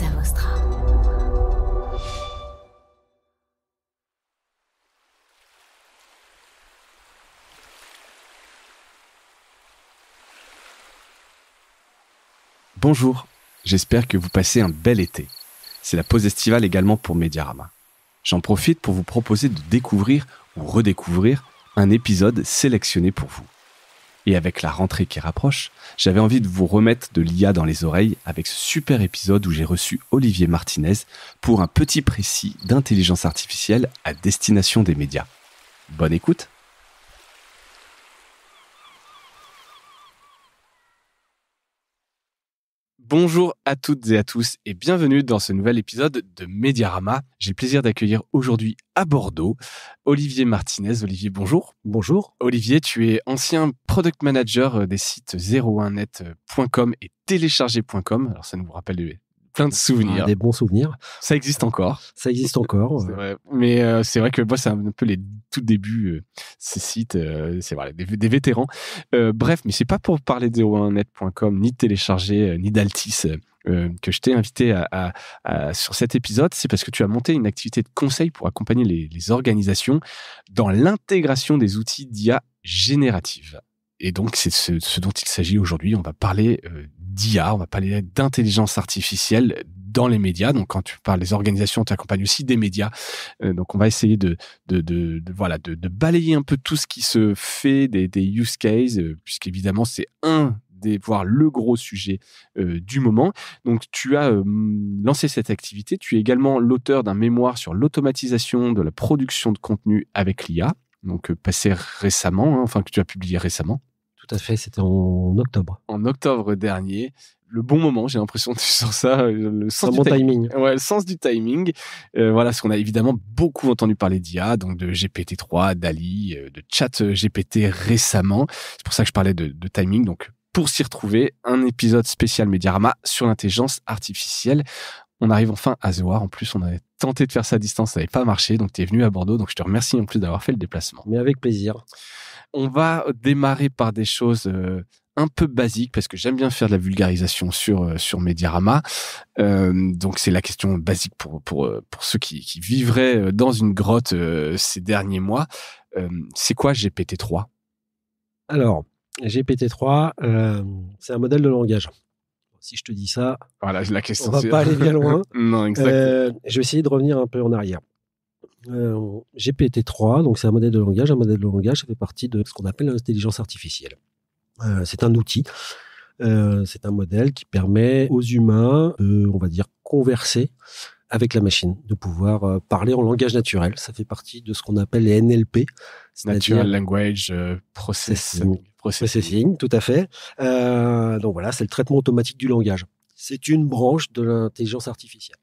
à Vostra. Bonjour, j'espère que vous passez un bel été. C'est la pause estivale également pour Mediarama. J'en profite pour vous proposer de découvrir ou redécouvrir un épisode sélectionné pour vous. Et avec la rentrée qui rapproche, j'avais envie de vous remettre de l'IA dans les oreilles avec ce super épisode où j'ai reçu Olivier Martinez pour un petit précis d'intelligence artificielle à destination des médias. Bonne écoute! Bonjour à toutes et à tous et bienvenue dans ce nouvel épisode de Mediarama. J'ai le plaisir d'accueillir aujourd'hui à Bordeaux Olivier Martinez. Olivier, bonjour. Bonjour. Olivier, tu es ancien product manager des sites 01net.com et télécharger.com. Alors ça nous rappelle plein de souvenirs. Des bons souvenirs. Ça existe encore. Ça existe encore. C'est vrai. Mais c'est vrai que moi, c'est un peu les tout débuts, ces sites, c'est vrai, des vétérans. Bref, mais c'est pas pour parler de 01net.com, ni de télécharger, ni d'Altis, que je t'ai invité sur cet épisode. C'est parce que tu as monté une activité de conseil pour accompagner les organisations dans l'intégration des outils d'IA générative. Et donc, c'est ce dont il s'agit aujourd'hui. On va parler d'IA, on va parler d'intelligence artificielle dans les médias. Donc, quand tu parles des organisations, tu accompagnes aussi des médias. Donc, on va essayer de balayer un peu tout ce qui se fait des use cases, puisqu'évidemment, c'est voire le gros sujet du moment. Donc, tu as lancé cette activité. Tu es également l'auteur d'un mémoire sur l'automatisation de la production de contenu avec l'IA. Donc, passé récemment, que tu as publié récemment. Tout à fait, c'était en octobre. En octobre dernier. Le bon moment, j'ai l'impression que tu sors ça. Le sens du timing. Ouais, le sens du timing. Voilà, parce qu'on a évidemment beaucoup entendu parler d'IA, donc de GPT-3, DALL-E, de ChatGPT récemment. C'est pour ça que je parlais de timing. Donc, pour s'y retrouver, un épisode spécial Mediarama sur l'intelligence artificielle. On arrive enfin à se voir. En plus, on avait tenté de faire ça à distance, ça n'avait pas marché. Donc, tu es venu à Bordeaux. Donc, je te remercie en plus d'avoir fait le déplacement. Mais avec plaisir. On va démarrer par des choses un peu basiques parce que j'aime bien faire de la vulgarisation sur Mediarama. Donc, c'est la question basique pour ceux qui vivraient dans une grotte ces derniers mois. C'est quoi GPT-3 ? Alors, GPT-3, c'est un modèle de langage. Si je te dis ça, voilà, la question, on va pas aller bien loin. Non, exactement. Je vais essayer de revenir un peu en arrière. GPT-3, donc c'est un modèle de langage. Un modèle de langage, ça fait partie de ce qu'on appelle l'intelligence artificielle. C'est un outil. C'est un modèle qui permet aux humains de, on va dire, converser avec la machine, de pouvoir parler en langage naturel. Ça fait partie de ce qu'on appelle les NLP. Natural Language Processing, tout à fait. Donc voilà, c'est le traitement automatique du langage. C'est une branche de l'intelligence artificielle.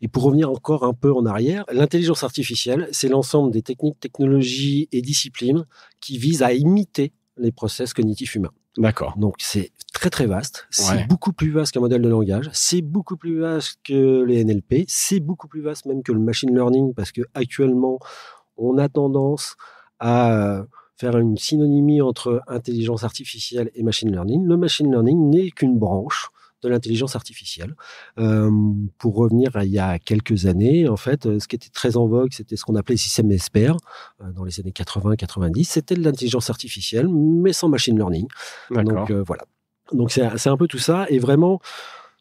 Et pour revenir encore un peu en arrière, l'intelligence artificielle, c'est l'ensemble des techniques, technologies et disciplines qui visent à imiter les process cognitifs humains. D'accord. Donc c'est très très vaste. C'est Ouais. beaucoup plus vaste qu'un modèle de langage. C'est beaucoup plus vaste que les NLP. C'est beaucoup plus vaste même que le machine learning parce que actuellement on a tendance à faire une synonymie entre intelligence artificielle et machine learning. Le machine learning n'est qu'une branche de l'intelligence artificielle. Pour revenir à il y a quelques années, en fait, ce qui était très en vogue, c'était ce qu'on appelait les systèmes experts dans les années 80-90. C'était de l'intelligence artificielle, mais sans machine learning. D'accord. Donc voilà. Donc c'est un peu tout ça. Et vraiment,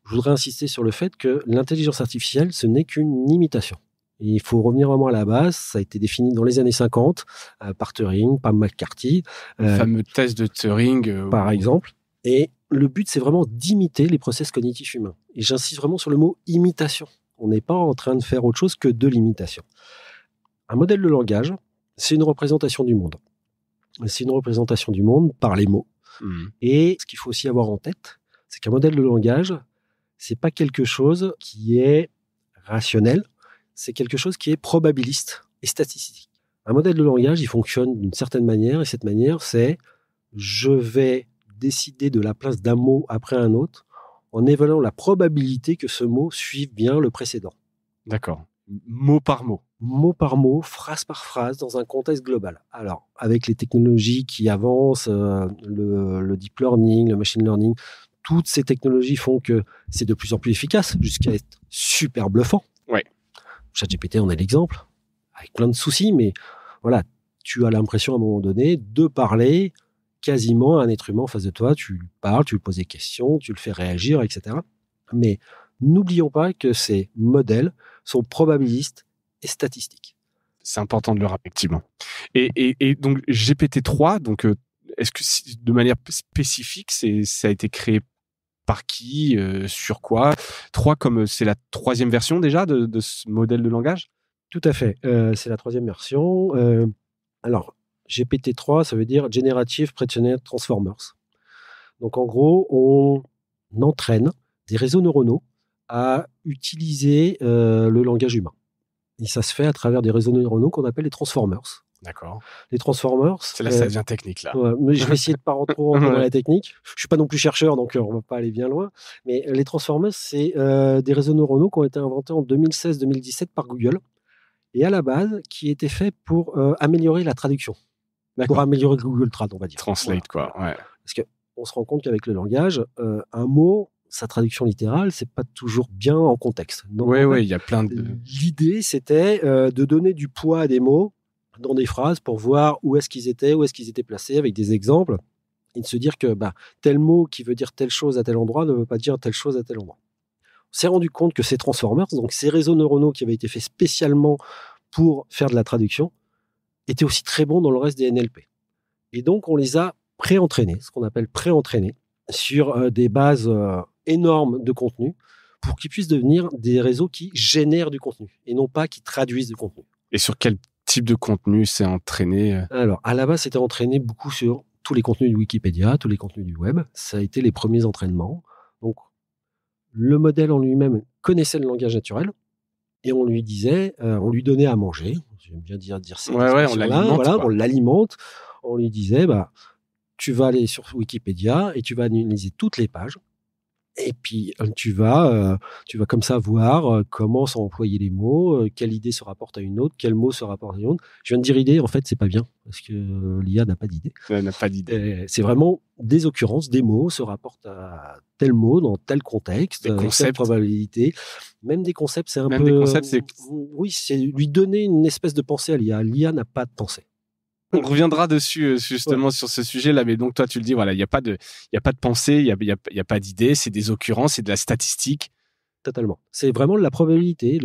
je voudrais insister sur le fait que l'intelligence artificielle, ce n'est qu'une imitation. Et il faut revenir vraiment à la base. Ça a été défini dans les années 50 par Turing, par McCarthy. Le fameux test de Turing. Par exemple. Et le but, c'est vraiment d'imiter les process cognitifs humains. Et j'insiste vraiment sur le mot imitation. On n'est pas en train de faire autre chose que de l'imitation. Un modèle de langage, c'est une représentation du monde. C'est une représentation du monde par les mots. Et ce qu'il faut aussi avoir en tête, c'est qu'un modèle de langage, c'est pas quelque chose qui est rationnel, c'est quelque chose qui est probabiliste et statistique. Un modèle de langage, il fonctionne d'une certaine manière, et cette manière, c'est je vais décider de la place d'un mot après un autre en évaluant la probabilité que ce mot suive bien le précédent. D'accord. Mot par mot. Mot par mot, phrase par phrase, dans un contexte global. Alors, avec les technologies qui avancent, le deep learning, le machine learning, toutes ces technologies font que c'est de plus en plus efficace, jusqu'à être super bluffant. Ouais. ChatGPT en est l'exemple, avec plein de soucis, mais voilà, tu as l'impression à un moment donné de parler quasiment à un être humain en face de toi. Tu lui parles, tu lui poses des questions, tu le fais réagir, etc. Mais n'oublions pas que ces modèles sont probabilistes et statistiques. C'est important de le rappeler, effectivement. Et donc, GPT-3, donc, est-ce que de manière spécifique, ça a été créé par qui, sur quoi 3 comme c'est la 3e version déjà de ce modèle de langage? Tout à fait. C'est la 3e version. Alors, GPT-3, ça veut dire Generative Pre-trained Transformers. Donc, en gros, on entraîne des réseaux neuronaux à utiliser le langage humain. Et ça se fait à travers des réseaux neuronaux qu'on appelle les transformers. D'accord. Les transformers. C'est là, ça devient technique, là. Ouais, mais je vais essayer de pas trop rentrer dans la technique. Je suis pas non plus chercheur, donc on va pas aller bien loin. Mais les transformers, c'est des réseaux neuronaux qui ont été inventés en 2016-2017 par Google. Et à la base, qui étaient faits pour améliorer la traduction. Pour améliorer Google Trad, on va dire. Translate, voilà. Quoi. Ouais. Parce qu'on se rend compte qu'avec le langage, un mot, sa traduction littérale, c'est pas toujours bien en contexte. Oui, il y a plein de... L'idée, c'était de donner du poids à des mots dans des phrases pour voir où est-ce qu'ils étaient placés avec des exemples et de se dire que tel mot qui veut dire telle chose à tel endroit ne veut pas dire telle chose à tel endroit. On s'est rendu compte que ces transformers, donc ces réseaux neuronaux qui avaient été faits spécialement pour faire de la traduction, étaient aussi très bons dans le reste des NLP. Et donc, on les a pré-entraînés, ce qu'on appelle pré-entraînés, sur des bases énormes de contenu pour qu'ils puissent devenir des réseaux qui génèrent du contenu et non pas qui traduisent du contenu. Et sur quel type de contenu c'est entraîné? Alors, à la base, c'était entraîné beaucoup sur tous les contenus de Wikipédia, tous les contenus du web. Ça a été les premiers entraînements. Donc, le modèle en lui-même connaissait le langage naturel et on lui disait, on lui donnait à manger. J'aime bien dire ça. On l'alimente. Voilà, on l'alimente. On lui disait, tu vas aller sur Wikipédia et tu vas analyser toutes les pages. Et puis, tu vas comme ça voir comment sont employés les mots, quelle idée se rapporte à une autre, quel mot se rapporte à une autre. Je viens de dire idée, en fait, c'est pas bien, parce que l'IA n'a pas d'idée. Elle n'a pas d'idée. C'est vraiment des occurrences, des mots se rapportent à tel mot, dans tel contexte, telle probabilité. Même des concepts, c'est un peu... Même des concepts, c'est... Oui, c'est lui donner une espèce de pensée à l'IA. L'IA n'a pas de pensée. On reviendra dessus justement sur ce sujet-là, mais donc toi tu le dis, voilà, il y a pas de pensée, il y a pas d'idée, c'est des occurrences, c'est de la statistique. Totalement. C'est vraiment de la probabilité.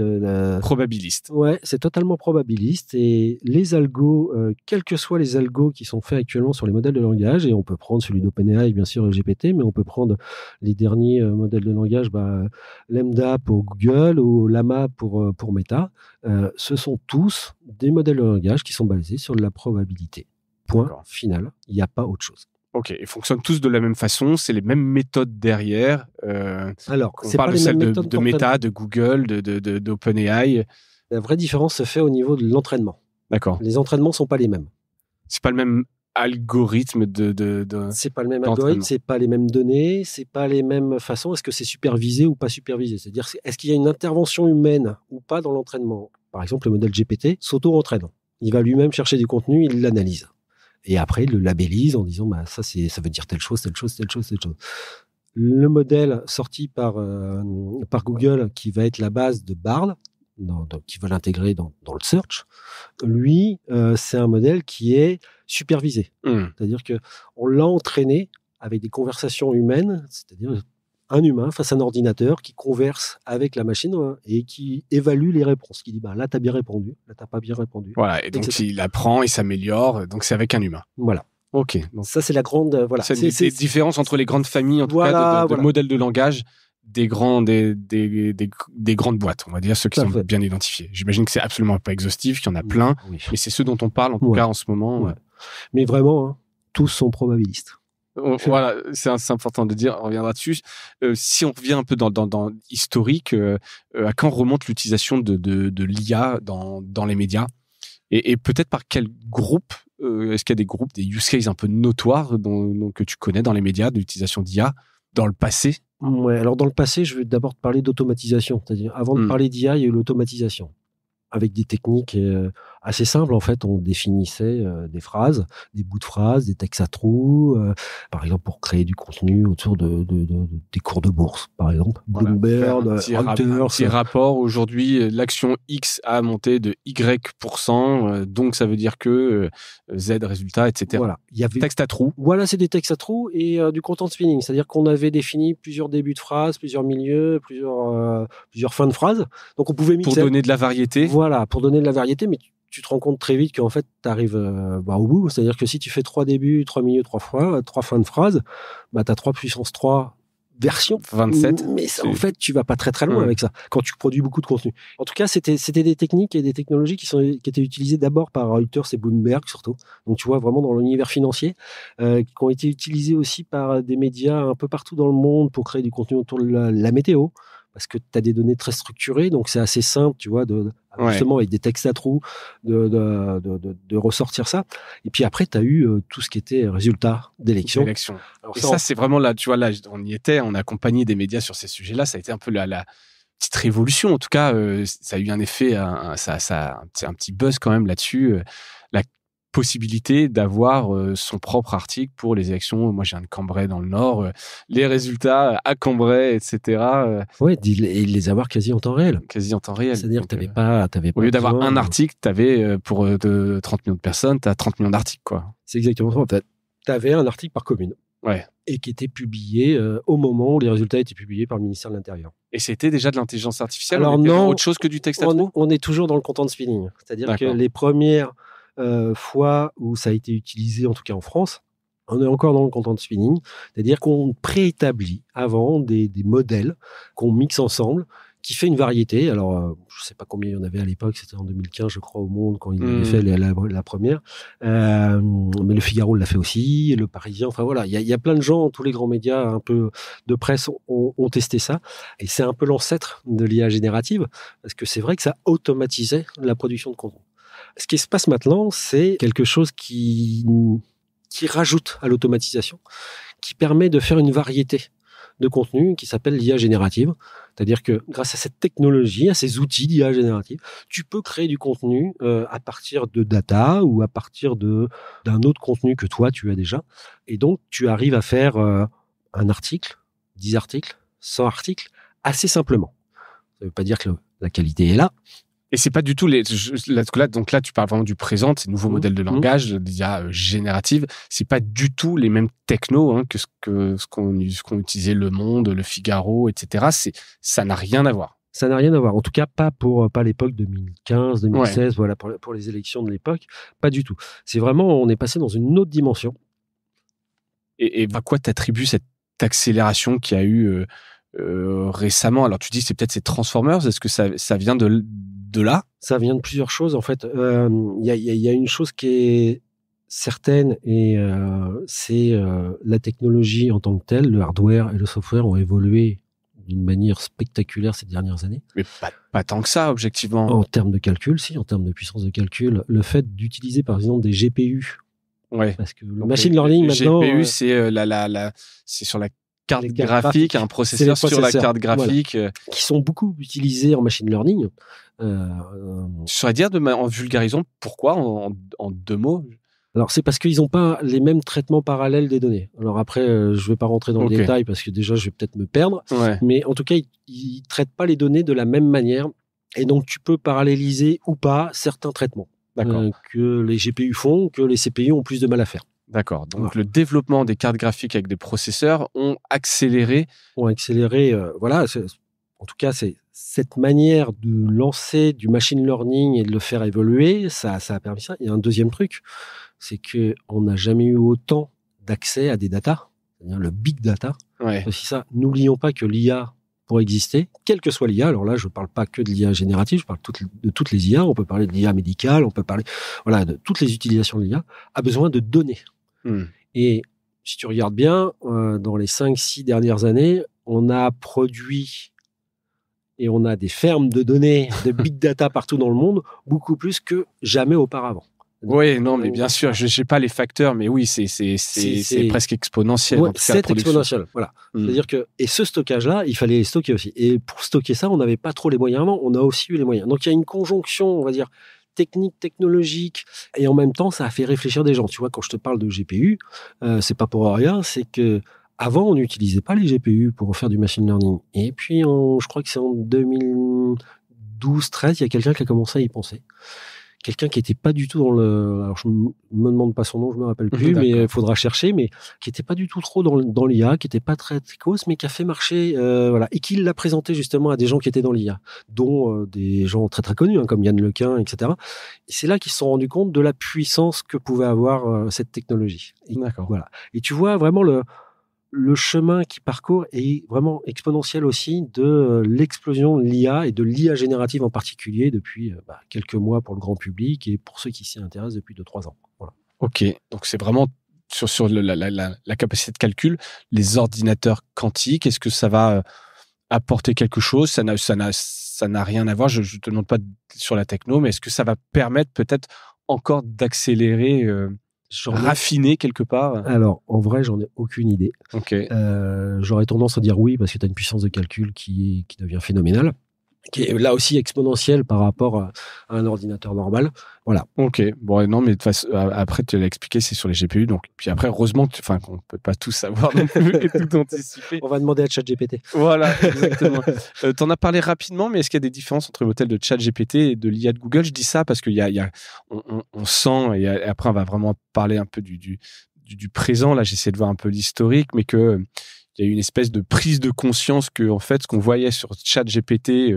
Probabiliste. Ouais, c'est totalement probabiliste. Et les algos, quels que soient les algos qui sont faits actuellement sur les modèles de langage, et on peut prendre celui d'OpenAI, bien sûr, GPT, mais on peut prendre les derniers modèles de langage, Lambda pour Google ou Llama pour Meta. Ce sont tous des modèles de langage qui sont basés sur de la probabilité. Point final. Il n'y a pas autre chose. Ok, ils fonctionnent tous de la même façon, c'est les mêmes méthodes derrière. Alors, on parle de celles de Meta, de Google, d'OpenAI. La vraie différence se fait au niveau de l'entraînement. D'accord. Les entraînements ne sont pas les mêmes. C'est pas le même algorithme C'est pas le même algorithme, c'est pas les mêmes données, c'est pas les mêmes façons. Est-ce que c'est supervisé ou pas supervisé? C'est-à-dire, est-ce qu'il y a une intervention humaine ou pas dans l'entraînement? Par exemple, le modèle GPT s'auto-entraîne. Il va lui-même chercher du contenu, il l'analyse. Et après, il le labellise en disant ça veut dire telle chose, telle chose, telle chose, telle chose. Le modèle sorti par Google, qui va être la base de Bard, qui va l'intégrer dans le search, lui, c'est un modèle qui est supervisé. C'est-à-dire qu'on l'a entraîné avec des conversations humaines, c'est-à-dire un humain face à un ordinateur qui converse avec la machine et qui évalue les réponses, qui dit là t'as bien répondu, là t'as pas bien répondu. Voilà, et donc il apprend, il s'améliore, donc c'est avec un humain. Voilà. Ok. Donc ça c'est la grande c'est des différences entre les grandes familles en tout cas de modèles de langage des grandes boîtes, on va dire ceux qui sont bien identifiés. J'imagine que c'est absolument pas exhaustif, qu'il y en a plein, mais c'est ceux dont on parle en tout cas en ce moment. Ouais. Mais vraiment, tous sont probabilistes. Voilà, c'est important de dire, on reviendra dessus. Si on revient un peu dans historique, à quand remonte l'utilisation de l'IA dans les médias et peut-être par quel groupe? Est-ce qu'il y a des groupes, des use cases un peu notoires que tu connais dans les médias d'utilisation d'IA dans le passé? Ouais, alors dans le passé, je vais d'abord te parler d'automatisation. C'est-à-dire, avant de parler d'IA, il y a eu l'automatisation avec des techniques. assez simple, en fait. On définissait des phrases, des bouts de phrases, des textes à trous, par exemple pour créer du contenu autour des cours de bourse, par exemple. Voilà, Bloomberg, un petit rapport. Aujourd'hui, l'action X a monté de Y%, donc ça veut dire que Z résultat, etc. Voilà. Il y avait texte à trous. Voilà, c'est des textes à trous et du content spinning, c'est-à-dire qu'on avait défini plusieurs débuts de phrases, plusieurs milieux, plusieurs fins de phrases. Donc on pouvait mixer. Pour donner de la variété. Voilà, pour donner de la variété, mais tu te rends compte très vite qu'en fait, tu arrives au bout. C'est-à-dire que si tu fais 3 débuts, 3 milieux, 3 fins de phrase, tu as 3 puissance 3 versions. 27. Mais ça, en fait, tu vas pas très très loin avec ça, quand tu produis beaucoup de contenu. En tout cas, c'était des techniques et des technologies qui étaient utilisées d'abord par Reuters et Bloomberg, surtout. Donc, tu vois, vraiment dans l'univers financier, qui ont été utilisées aussi par des médias un peu partout dans le monde pour créer du contenu autour de la météo. Parce que tu as des données très structurées, donc c'est assez simple, tu vois, justement avec des textes à trous, de ressortir ça. Et puis après, tu as eu tout ce qui était résultats d'élections. Et ça, c'est vraiment là, tu vois, là, on y était, on a accompagné des médias sur ces sujets-là, ça a été un peu la petite révolution. En tout cas, ça a eu un effet, ça a un petit buzz quand même là-dessus. La possibilité d'avoir son propre article pour les élections. Moi, j'ai un de Cambrai dans le Nord, les résultats à Cambrai, etc. Ouais, et les avoir quasi en temps réel. C'est-à-dire que t'avais pas au lieu d'avoir un article, t'avais pour 30 millions de personnes, t'as 30 millions d'articles, quoi. C'est exactement ça. T'avais un article par commune. Ouais. Et qui était publié au moment où les résultats étaient publiés par le ministère de l'Intérieur. Et c'était déjà de l'intelligence artificielle? Alors on était non, autre chose que du texte à trous? On est toujours dans le content spinning. C'est-à-dire que les premières fois où ça a été utilisé, en tout cas en France, on est encore dans le content spinning, c'est-à-dire qu'on préétablit avant des modèles qu'on mixe ensemble, qui fait une variété. Alors, je ne sais pas combien il y en avait à l'époque, c'était en 2015, je crois, au Monde, quand il avait fait la première. Mais le Figaro l'a fait aussi, le Parisien, enfin voilà, il y a plein de gens, tous les grands médias un peu de presse ont testé ça. Et c'est un peu l'ancêtre de l'IA générative, parce que c'est vrai que ça automatisait la production de contenu. Ce qui se passe maintenant, c'est quelque chose qui rajoute à l'automatisation, qui permet de faire une variété de contenu qui s'appelle l'IA générative. C'est-à-dire que grâce à cette technologie, à ces outils d'IA générative, tu peux créer du contenu à partir de data ou à partir d'un autre contenu que toi, tu as déjà. Et donc, tu arrives à faire un article, 10 articles, 100 articles, assez simplement. Ça ne veut pas dire que la qualité est là. Et c'est pas du tout donc là, tu parles vraiment du présent, ces nouveaux modèles de langage, d'IA générative. C'est pas du tout les mêmes technos que ce qu'ont utilisé Le Monde, Le Figaro, etc. Ça n'a rien à voir. Ça n'a rien à voir. En tout cas, pas l'époque 2015, 2016, voilà, pour les élections de l'époque. Pas du tout. C'est vraiment, on est passé dans une autre dimension. Et à quoi t'attribues cette accélération qu'il y a eu récemment? Alors, tu dis c'est peut-être ces Transformers. Est-ce que ça vient de là? Ça vient de plusieurs choses, en fait. Il y a une chose qui est certaine, et c'est la technologie en tant que telle. Le hardware et le software ont évolué d'une manière spectaculaire ces dernières années. Mais pas tant que ça, objectivement. En termes de calcul, si, en termes de puissance de calcul. Le fait d'utiliser, par exemple, des GPU. Ouais. Parce que le machine learning, maintenant... GPU, c'est c'est sur la carte graphique, un processeur sur la carte graphique. Voilà. Qui sont beaucoup utilisés en machine learning. Tu saurais dire, en vulgarisant, pourquoi, en 2 mots? Alors, c'est parce qu'ils n'ont pas les mêmes traitements parallèles des données. Alors après, je ne vais pas rentrer dans le détail parce que déjà, je vais peut-être me perdre. Ouais. Mais en tout cas, ils ne traitent pas les données de la même manière. Et donc, tu peux paralléliser ou pas certains traitements que les GPU font, que les CPU ont plus de mal à faire. D'accord. Donc, le développement des cartes graphiques avec des processeurs ont accéléré. Voilà. En tout cas, c'est cette manière de lancer du machine learning et de le faire évoluer, ça a permis ça. Il y a un deuxième truc, c'est qu'on n'a jamais eu autant d'accès à des datas, c'est-à-dire le big data. Ouais. Aussi ça, n'oublions pas que l'IA, pour exister, quelle que soit l'IA, alors là, je ne parle pas que de l'IA générative, je parle de toutes les IA, on peut parler de l'IA médicale, on peut parler de toutes les utilisations de l'IA, a besoin de données. Et si tu regardes bien, dans les 5-6 dernières années, on a produit et on a des fermes de données, de big data partout dans le monde, beaucoup plus que jamais auparavant. Oui, non, mais bien sûr, je n'ai pas les facteurs, mais oui, c'est presque exponentiel. Ouais, c'est exponentiel, voilà. C'est-à-dire que, et ce stockage-là, il fallait les stocker aussi. Et pour stocker ça, on n'avait pas trop les moyens avant, on a aussi eu les moyens. Donc il y a une conjonction, on va dire, technique, technologique, et en même temps, ça a fait réfléchir des gens. Tu vois, quand je te parle de GPU, c'est pas pour rien, c'est que avant, on n'utilisait pas les GPU pour faire du machine learning. Et puis, je crois que c'est en 2012-13, il y a quelqu'un qui a commencé à y penser. Quelqu'un qui n'était pas du tout dans le... Alors, je me demande pas son nom, je me rappelle plus, mais il faudra chercher, mais qui n'était pas du tout trop dans l'IA, qui n'était pas très techos, mais qui a fait marcher, voilà, et qui l'a présenté justement à des gens qui étaient dans l'IA, dont des gens très très connus, comme Yann Lequin, etc. Et c'est là qu'ils se sont rendus compte de la puissance que pouvait avoir cette technologie. D'accord. Voilà. Et tu vois vraiment le chemin qui parcourt est vraiment exponentiel aussi de l'explosion de l'IA et de l'IA générative en particulier depuis quelques mois pour le grand public et pour ceux qui s'y intéressent depuis 2-3 ans. Voilà. Ok, donc c'est vraiment sur la capacité de calcul, les ordinateurs quantiques, est-ce que ça va apporter quelque chose? Ça n'a rien à voir, je ne te demande pas sur la techno, mais est-ce que ça va permettre peut-être encore d'accélérer raffiner quelque part? Alors, en vrai, j'en ai aucune idée. Okay. J'aurais tendance à dire oui, parce que tu as une puissance de calcul qui devient phénoménale, qui est là aussi exponentielle par rapport à un ordinateur normal. Voilà. Ok. Bon, non, mais de toute façon, après, tu l'as expliqué, c'est sur les GPU. Donc, puis après, heureusement qu'on ne peut pas tout savoir non plus et tout anticiper. On va demander à ChatGPT. Voilà, exactement. Tu en as parlé rapidement, mais est-ce qu'il y a des différences entre le modèle de ChatGPT et de l'IA de Google? Je dis ça parce qu'il on sent, et après, on va vraiment parler un peu du présent. Là, j'essaie de voir un peu l'historique, mais que il y a eu une espèce de prise de conscience que, en fait, ce qu'on voyait sur ChatGPT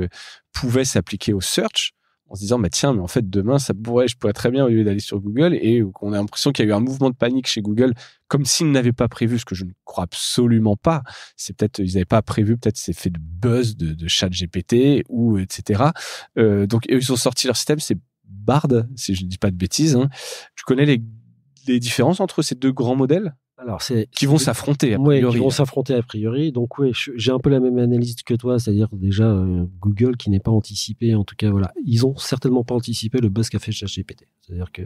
pouvait s'appliquer au search, en se disant, tiens, mais en fait, demain, je pourrais très bien, au lieu d'aller sur Google, et qu'on a l'impression qu'il y a eu un mouvement de panique chez Google, comme s'ils n'avaient pas prévu, ce que je ne crois absolument pas. C'est peut-être, ils n'avaient pas prévu, peut-être c'est fait de buzz de ChatGPT, ou etc. Donc, ils ont sorti leur système, c'est Bard, si je ne dis pas de bêtises. Hein. Tu connais les différences entre ces deux grands modèles? Alors, qui vont s'affronter a priori. Oui, qui vont s'affronter a priori. Donc oui, j'ai un peu la même analyse que toi, c'est-à-dire déjà Google qui n'est pas anticipé, en tout cas voilà, ils ont certainement pas anticipé le buzz qu'a fait ChatGPT. C'est-à-dire que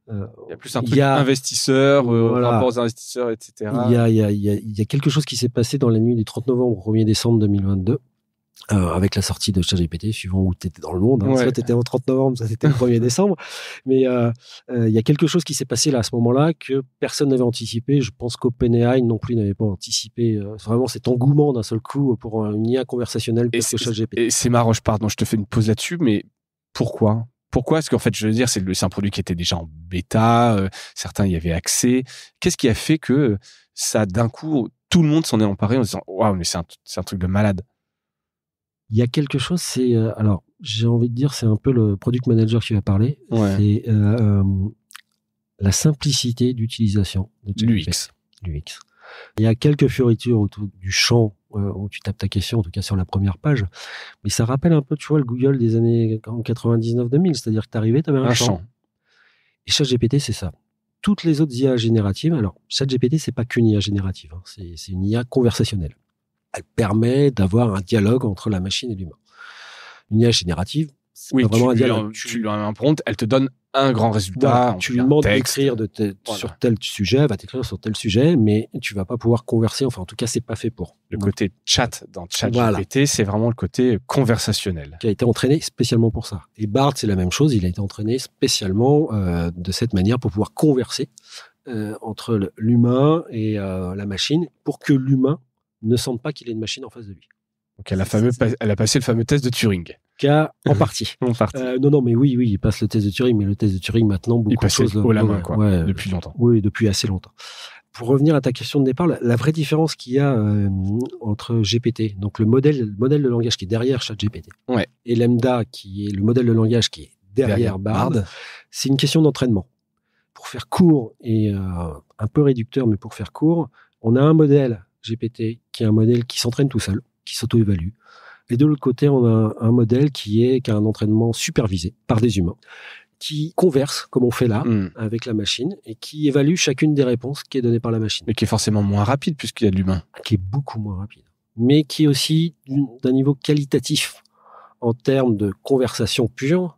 il y a plus un truc investisseur, rapport aux investisseurs, etc. Il y a quelque chose qui s'est passé dans la nuit du 30 novembre au 1er décembre 2022. Avec la sortie de ChatGPT, suivant où tu étais dans le monde. Hein. Ouais. Soit tu étais au 30 novembre, soit c'était le 1er décembre. Mais il y a quelque chose qui s'est passé là à ce moment-là que personne n'avait anticipé. Je pense qu'OpenAI non plus n'avait pas anticipé vraiment cet engouement d'un seul coup pour une IA conversationnelle que ChatGPT. Et c'est marrant, je te fais une pause là-dessus, mais pourquoi ? Pourquoi ? Parce qu'en fait, je veux dire, c'est un produit qui était déjà en bêta, certains y avaient accès. Qu'est-ce qui a fait que ça, d'un coup, tout le monde s'en est emparé en se disant « Waouh, mais c'est un truc de malade ». Il y a quelque chose, alors j'ai envie de dire, c'est un peu le product manager qui va parler. Ouais. C'est la simplicité d'utilisation de l'UX. Il y a quelques fioritures autour du champ où tu tapes ta question, en tout cas sur la première page, mais ça rappelle un peu, tu vois, le Google des années 99-2000, c'est-à-dire que t'arrivais, t'avais un champ. Et ChatGPT, c'est ça. Toutes les autres IA génératives, alors ChatGPT, c'est pas qu'une IA générative, hein, c'est une IA conversationnelle. Elle permet d'avoir un dialogue entre la machine et l'humain. Une IA générative, c'est pas vraiment un dialogue. Tu lui as un prompt, elle te donne un grand résultat. Voilà, tu lui demandes d'écrire sur tel sujet, elle va t'écrire sur tel sujet, mais tu vas pas pouvoir converser. Enfin, en tout cas, c'est pas fait pour. Le côté chat dans ChatGPT, c'est vraiment le côté conversationnel. Qui a été entraîné spécialement pour ça. Et Bard, c'est la même chose. Il a été entraîné spécialement de cette manière pour pouvoir converser entre l'humain et la machine pour que l'humain ne sente pas qu'il a une machine en face de lui. Donc elle a passé le fameux test de Turing. En partie. Non, mais oui, il passe le test de Turing, mais le test de Turing, maintenant, beaucoup de choses... haut la main, quoi, depuis longtemps. Oui, depuis assez longtemps. Pour revenir à ta question de départ, la vraie différence qu'il y a entre GPT, donc le modèle de langage qui est derrière ChatGPT, et Lambda, qui est le modèle de langage qui est derrière Bard, c'est une question d'entraînement. Pour faire court, et un peu réducteur, mais pour faire court, on a un modèle GPT qui est un modèle qui s'entraîne tout seul, qui s'auto-évalue. Et de l'autre côté, on a un modèle qui a un entraînement supervisé par des humains, qui converse, comme on fait là, avec la machine, et qui évalue chacune des réponses qui est donnée par la machine. Mais qui est forcément moins rapide, puisqu'il y a de l'humain. Qui est beaucoup moins rapide. Mais qui est aussi d'un niveau qualitatif, en termes de conversation pure,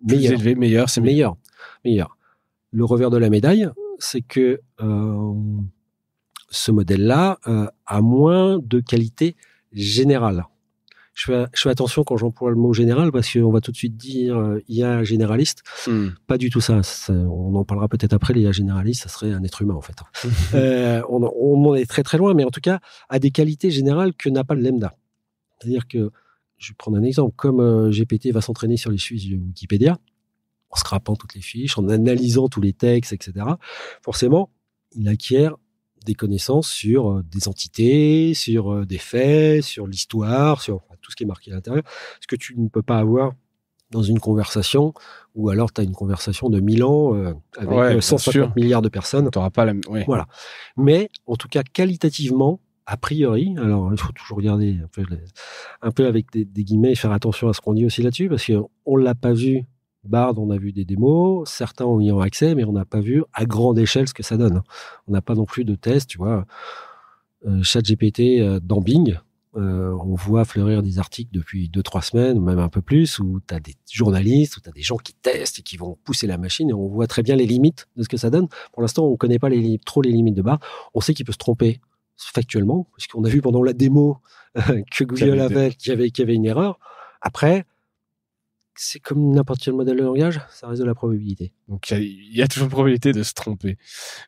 plus élevé, meilleur, c'est meilleur. Le revers de la médaille, c'est que ce modèle-là a moins de qualité générale. je fais attention quand j'emploie le mot général parce qu'on va tout de suite dire IA généraliste. Pas du tout ça. On en parlera peut-être après. L'IA généraliste, ça serait un être humain en fait. On en est très très loin, mais en tout cas, a des qualités générales que n'a pas le lambda. C'est-à-dire que, je vais prendre un exemple, comme GPT va s'entraîner sur les fiches de Wikipédia, en scrapant toutes les fiches, en analysant tous les textes, etc. Forcément, il acquiert des connaissances sur des entités, sur des faits, sur l'histoire, sur tout ce qui est marqué à l'intérieur. Ce que tu ne peux pas avoir dans une conversation, ou alors tu as une conversation de 1000 ans avec 150 milliards de personnes. Tu n'auras pas la... Ouais. Voilà. Mais, en tout cas, qualitativement, a priori, alors il faut toujours regarder un peu avec des guillemets et faire attention à ce qu'on dit aussi là-dessus, parce qu'on ne l'a pas vu. Bard, on a vu des démos, certains y ont accès, mais on n'a pas vu à grande échelle ce que ça donne. On n'a pas non plus de tests, tu vois. ChatGPT dans Bing, on voit fleurir des articles depuis 2-3 semaines, même un peu plus, où tu as des journalistes, où tu as des gens qui testent et qui vont pousser la machine, et on voit très bien les limites de ce que ça donne. Pour l'instant, on ne connaît pas trop les limites de Bard. On sait qu'il peut se tromper factuellement, puisqu'on a vu pendant la démo que Google avait qu'il y avait une erreur. Après, c'est comme n'importe quel modèle de langage, ça reste de la probabilité. Donc, il y a toujours une probabilité de se tromper.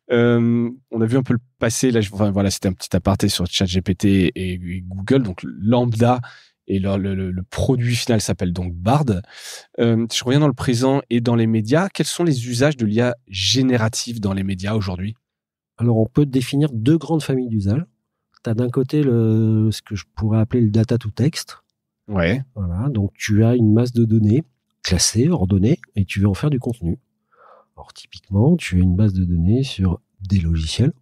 On a vu un peu le passé. Là, voilà, c'était un petit aparté sur ChatGPT et Google. Donc, Lambda et le produit final s'appelle donc Bard. Je reviens dans le présent et dans les médias. Quels sont les usages de l'IA générative dans les médias aujourd'hui ? Alors, on peut définir 2 grandes familles d'usages. Tu as d'un côté ce que je pourrais appeler le data to text. Ouais. Voilà, donc tu as une masse de données classées, ordonnées, et tu veux en faire du contenu. Alors typiquement, tu as une base de données sur des logiciels,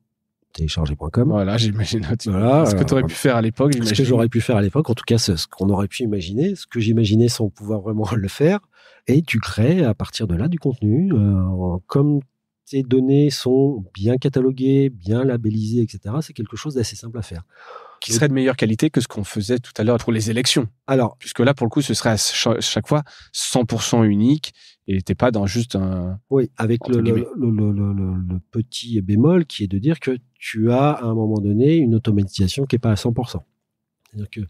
télécharger.com. Voilà, j'imagine. Voilà, ce que tu aurais pu faire à l'époque. Ce que j'aurais pu faire à l'époque, en tout cas, ce qu'on aurait pu imaginer, ce que j'imaginais sans pouvoir vraiment le faire, et tu crées à partir de là du contenu. Comme tes données sont bien cataloguées, bien labellisées, etc., c'est quelque chose d'assez simple à faire. Qui serait de meilleure qualité que ce qu'on faisait tout à l'heure pour les élections. Alors, puisque là, pour le coup, ce serait à chaque fois 100% unique et t'es pas dans juste un... Oui, avec le petit bémol qui est de dire que tu as à un moment donné une automatisation qui n'est pas à 100%. C'est-à-dire que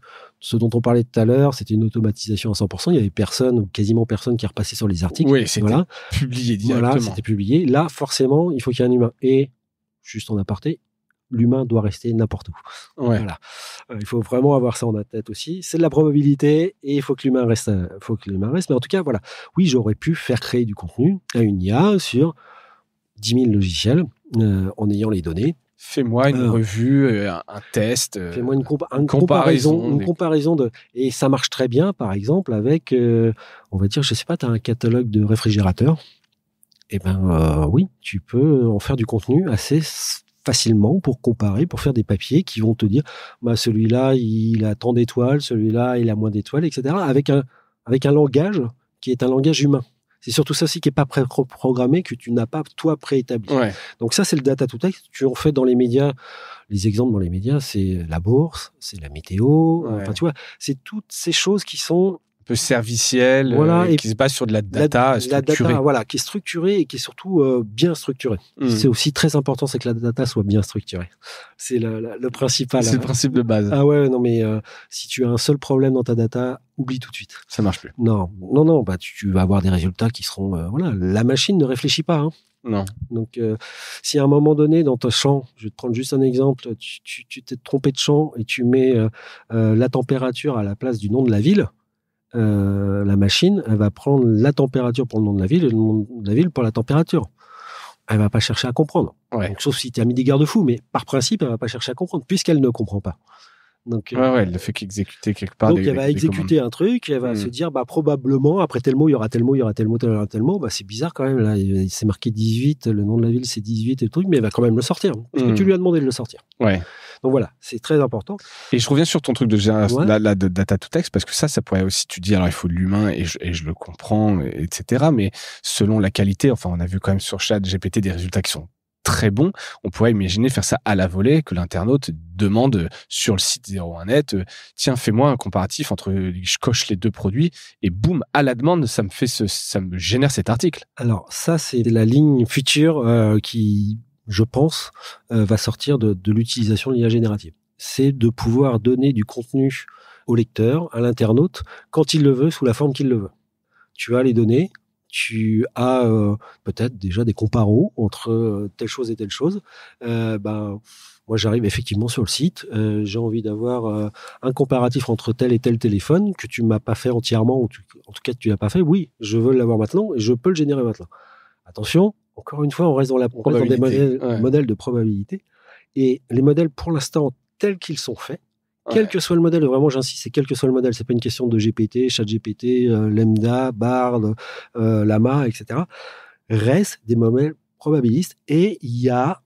ce dont on parlait tout à l'heure, c'était une automatisation à 100%. Il y avait personne, ou quasiment personne qui repassait sur les articles. Oui, c'était publié directement. Voilà, c'était publié. Là, forcément, il faut qu'il y ait un humain. Et, juste en aparté, l'humain doit rester n'importe où. Ouais. Voilà. Il faut vraiment avoir ça en tête aussi. C'est de la probabilité et il faut que l'humain reste. Mais en tout cas, voilà. Oui, j'aurais pu faire créer du contenu à une IA sur 10 000 logiciels en ayant les données. Fais-moi une revue, un test. Fais-moi une comparaison de. Et ça marche très bien, par exemple, avec, on va dire, je sais pas, tu as un catalogue de réfrigérateurs. Eh ben, oui, tu peux en faire du contenu assez facilement pour comparer, pour faire des papiers qui vont te dire, bah, celui-là, il a tant d'étoiles, celui-là, il a moins d'étoiles, etc. Avec un langage qui est un langage humain. C'est surtout ça aussi qui n'est pas programmé, que tu n'as pas, toi, préétabli. Ouais. Donc ça, c'est le data to text. Tu en fais dans les médias. Les exemples dans les médias, c'est la bourse, c'est la météo. Ouais. Enfin, tu vois, c'est toutes ces choses qui sont un peu serviciel, voilà, et qui se base sur de la data structurée. La data, voilà, qui est structurée et qui est surtout bien structurée. C'est aussi très important, c'est que la data soit bien structurée. C'est le principal. C'est le principe de base. Ah ouais, non, mais si tu as un seul problème dans ta data, oublie tout de suite. Ça marche plus. Non, bah, tu vas avoir des résultats qui seront... voilà, la machine ne réfléchit pas. Hein. Non. Donc, si à un moment donné, dans ton champ, je vais te prendre juste un exemple, tu t'es trompé de champ et tu mets la température à la place du nom de la ville, la machine, elle va prendre la température pour le nom de la ville et le nom de la ville pour la température. Elle va pas chercher à comprendre. Ouais. Donc, sauf si tu as mis des garde-fous, mais par principe, elle va pas chercher à comprendre puisqu'elle ne comprend pas. Donc, elle ne fait qu'exécuter quelque part. Donc, elle va exécuter un truc, elle va se dire, bah, probablement, après tel mot, il y aura tel mot, il y aura tel mot, il y aura tel mot. Bah, c'est bizarre quand même, là. C'est marqué 18, le nom de la ville, c'est 18 et le truc, mais elle va quand même le sortir. Parce que tu lui as demandé de le sortir. Ouais. Donc voilà, c'est très important. Et je reviens sur ton truc de data to text, parce que ça pourrait aussi, tu dis, alors il faut de l'humain, et je le comprends, etc. Mais selon la qualité, enfin, on a vu quand même sur ChatGPT des résultats qui sont très bons. On pourrait imaginer faire ça à la volée, que l'internaute demande sur le site 01net, tiens, fais-moi un comparatif entre, je coche les deux produits, et boum, à la demande, ça me génère cet article. Alors ça, c'est la ligne future qui, je pense, va sortir de l'utilisation de l'IA générative. C'est de pouvoir donner du contenu au lecteur, à l'internaute, quand il le veut, sous la forme qu'il le veut. Tu as les données, tu as peut-être déjà des comparos entre telle chose et telle chose. Moi, j'arrive effectivement sur le site, j'ai envie d'avoir un comparatif entre tel et tel téléphone que tu m'as pas fait entièrement, en tout cas tu l'as pas fait. Oui, je veux l'avoir maintenant et je peux le générer maintenant. Attention, encore une fois, on reste dans des modèles de probabilité. Et les modèles, pour l'instant, tels qu'ils sont faits, quel que soit le modèle, vraiment j'insiste, c'est quel que soit le modèle, c'est pas une question de GPT, ChatGPT, Lambda, Bard, Llama, etc. Restent des modèles probabilistes et il y a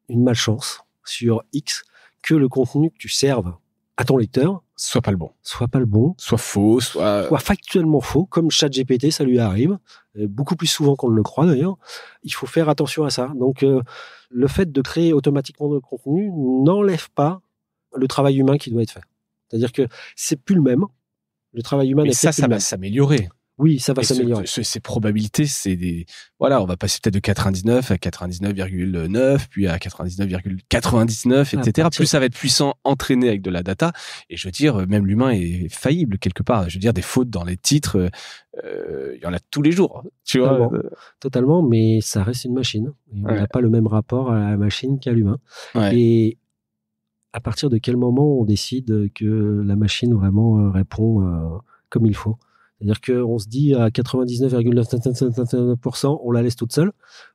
une malchance sur X que le contenu que tu serves à ton lecteur soit pas le bon, soit faux, soit factuellement faux, comme ChatGPT, ça lui arrive, beaucoup plus souvent qu'on ne le croit d'ailleurs. Il faut faire attention à ça. Donc, le fait de créer automatiquement le contenu n'enlève pas le travail humain qui doit être fait. C'est-à-dire que c'est plus le même. Le travail humain n'est plus le même. Ça va s'améliorer. Oui, ça va s'améliorer. Ces probabilités, c'est on va passer peut-être de 99 à 99,9, puis à 99,99, etc. Plus ça va être puissant, entraîné avec de la data. Et je veux dire, même l'humain est faillible quelque part. Je veux dire, des fautes dans les titres, il y en a tous les jours. Tu vois. Totalement, mais ça reste une machine. Et on n'a pas le même rapport à la machine qu'à l'humain. Ouais. Et à partir de quel moment on décide que la machine vraiment répond comme il faut? C'est-à-dire qu'on se dit à 99,9% on la laisse toute seule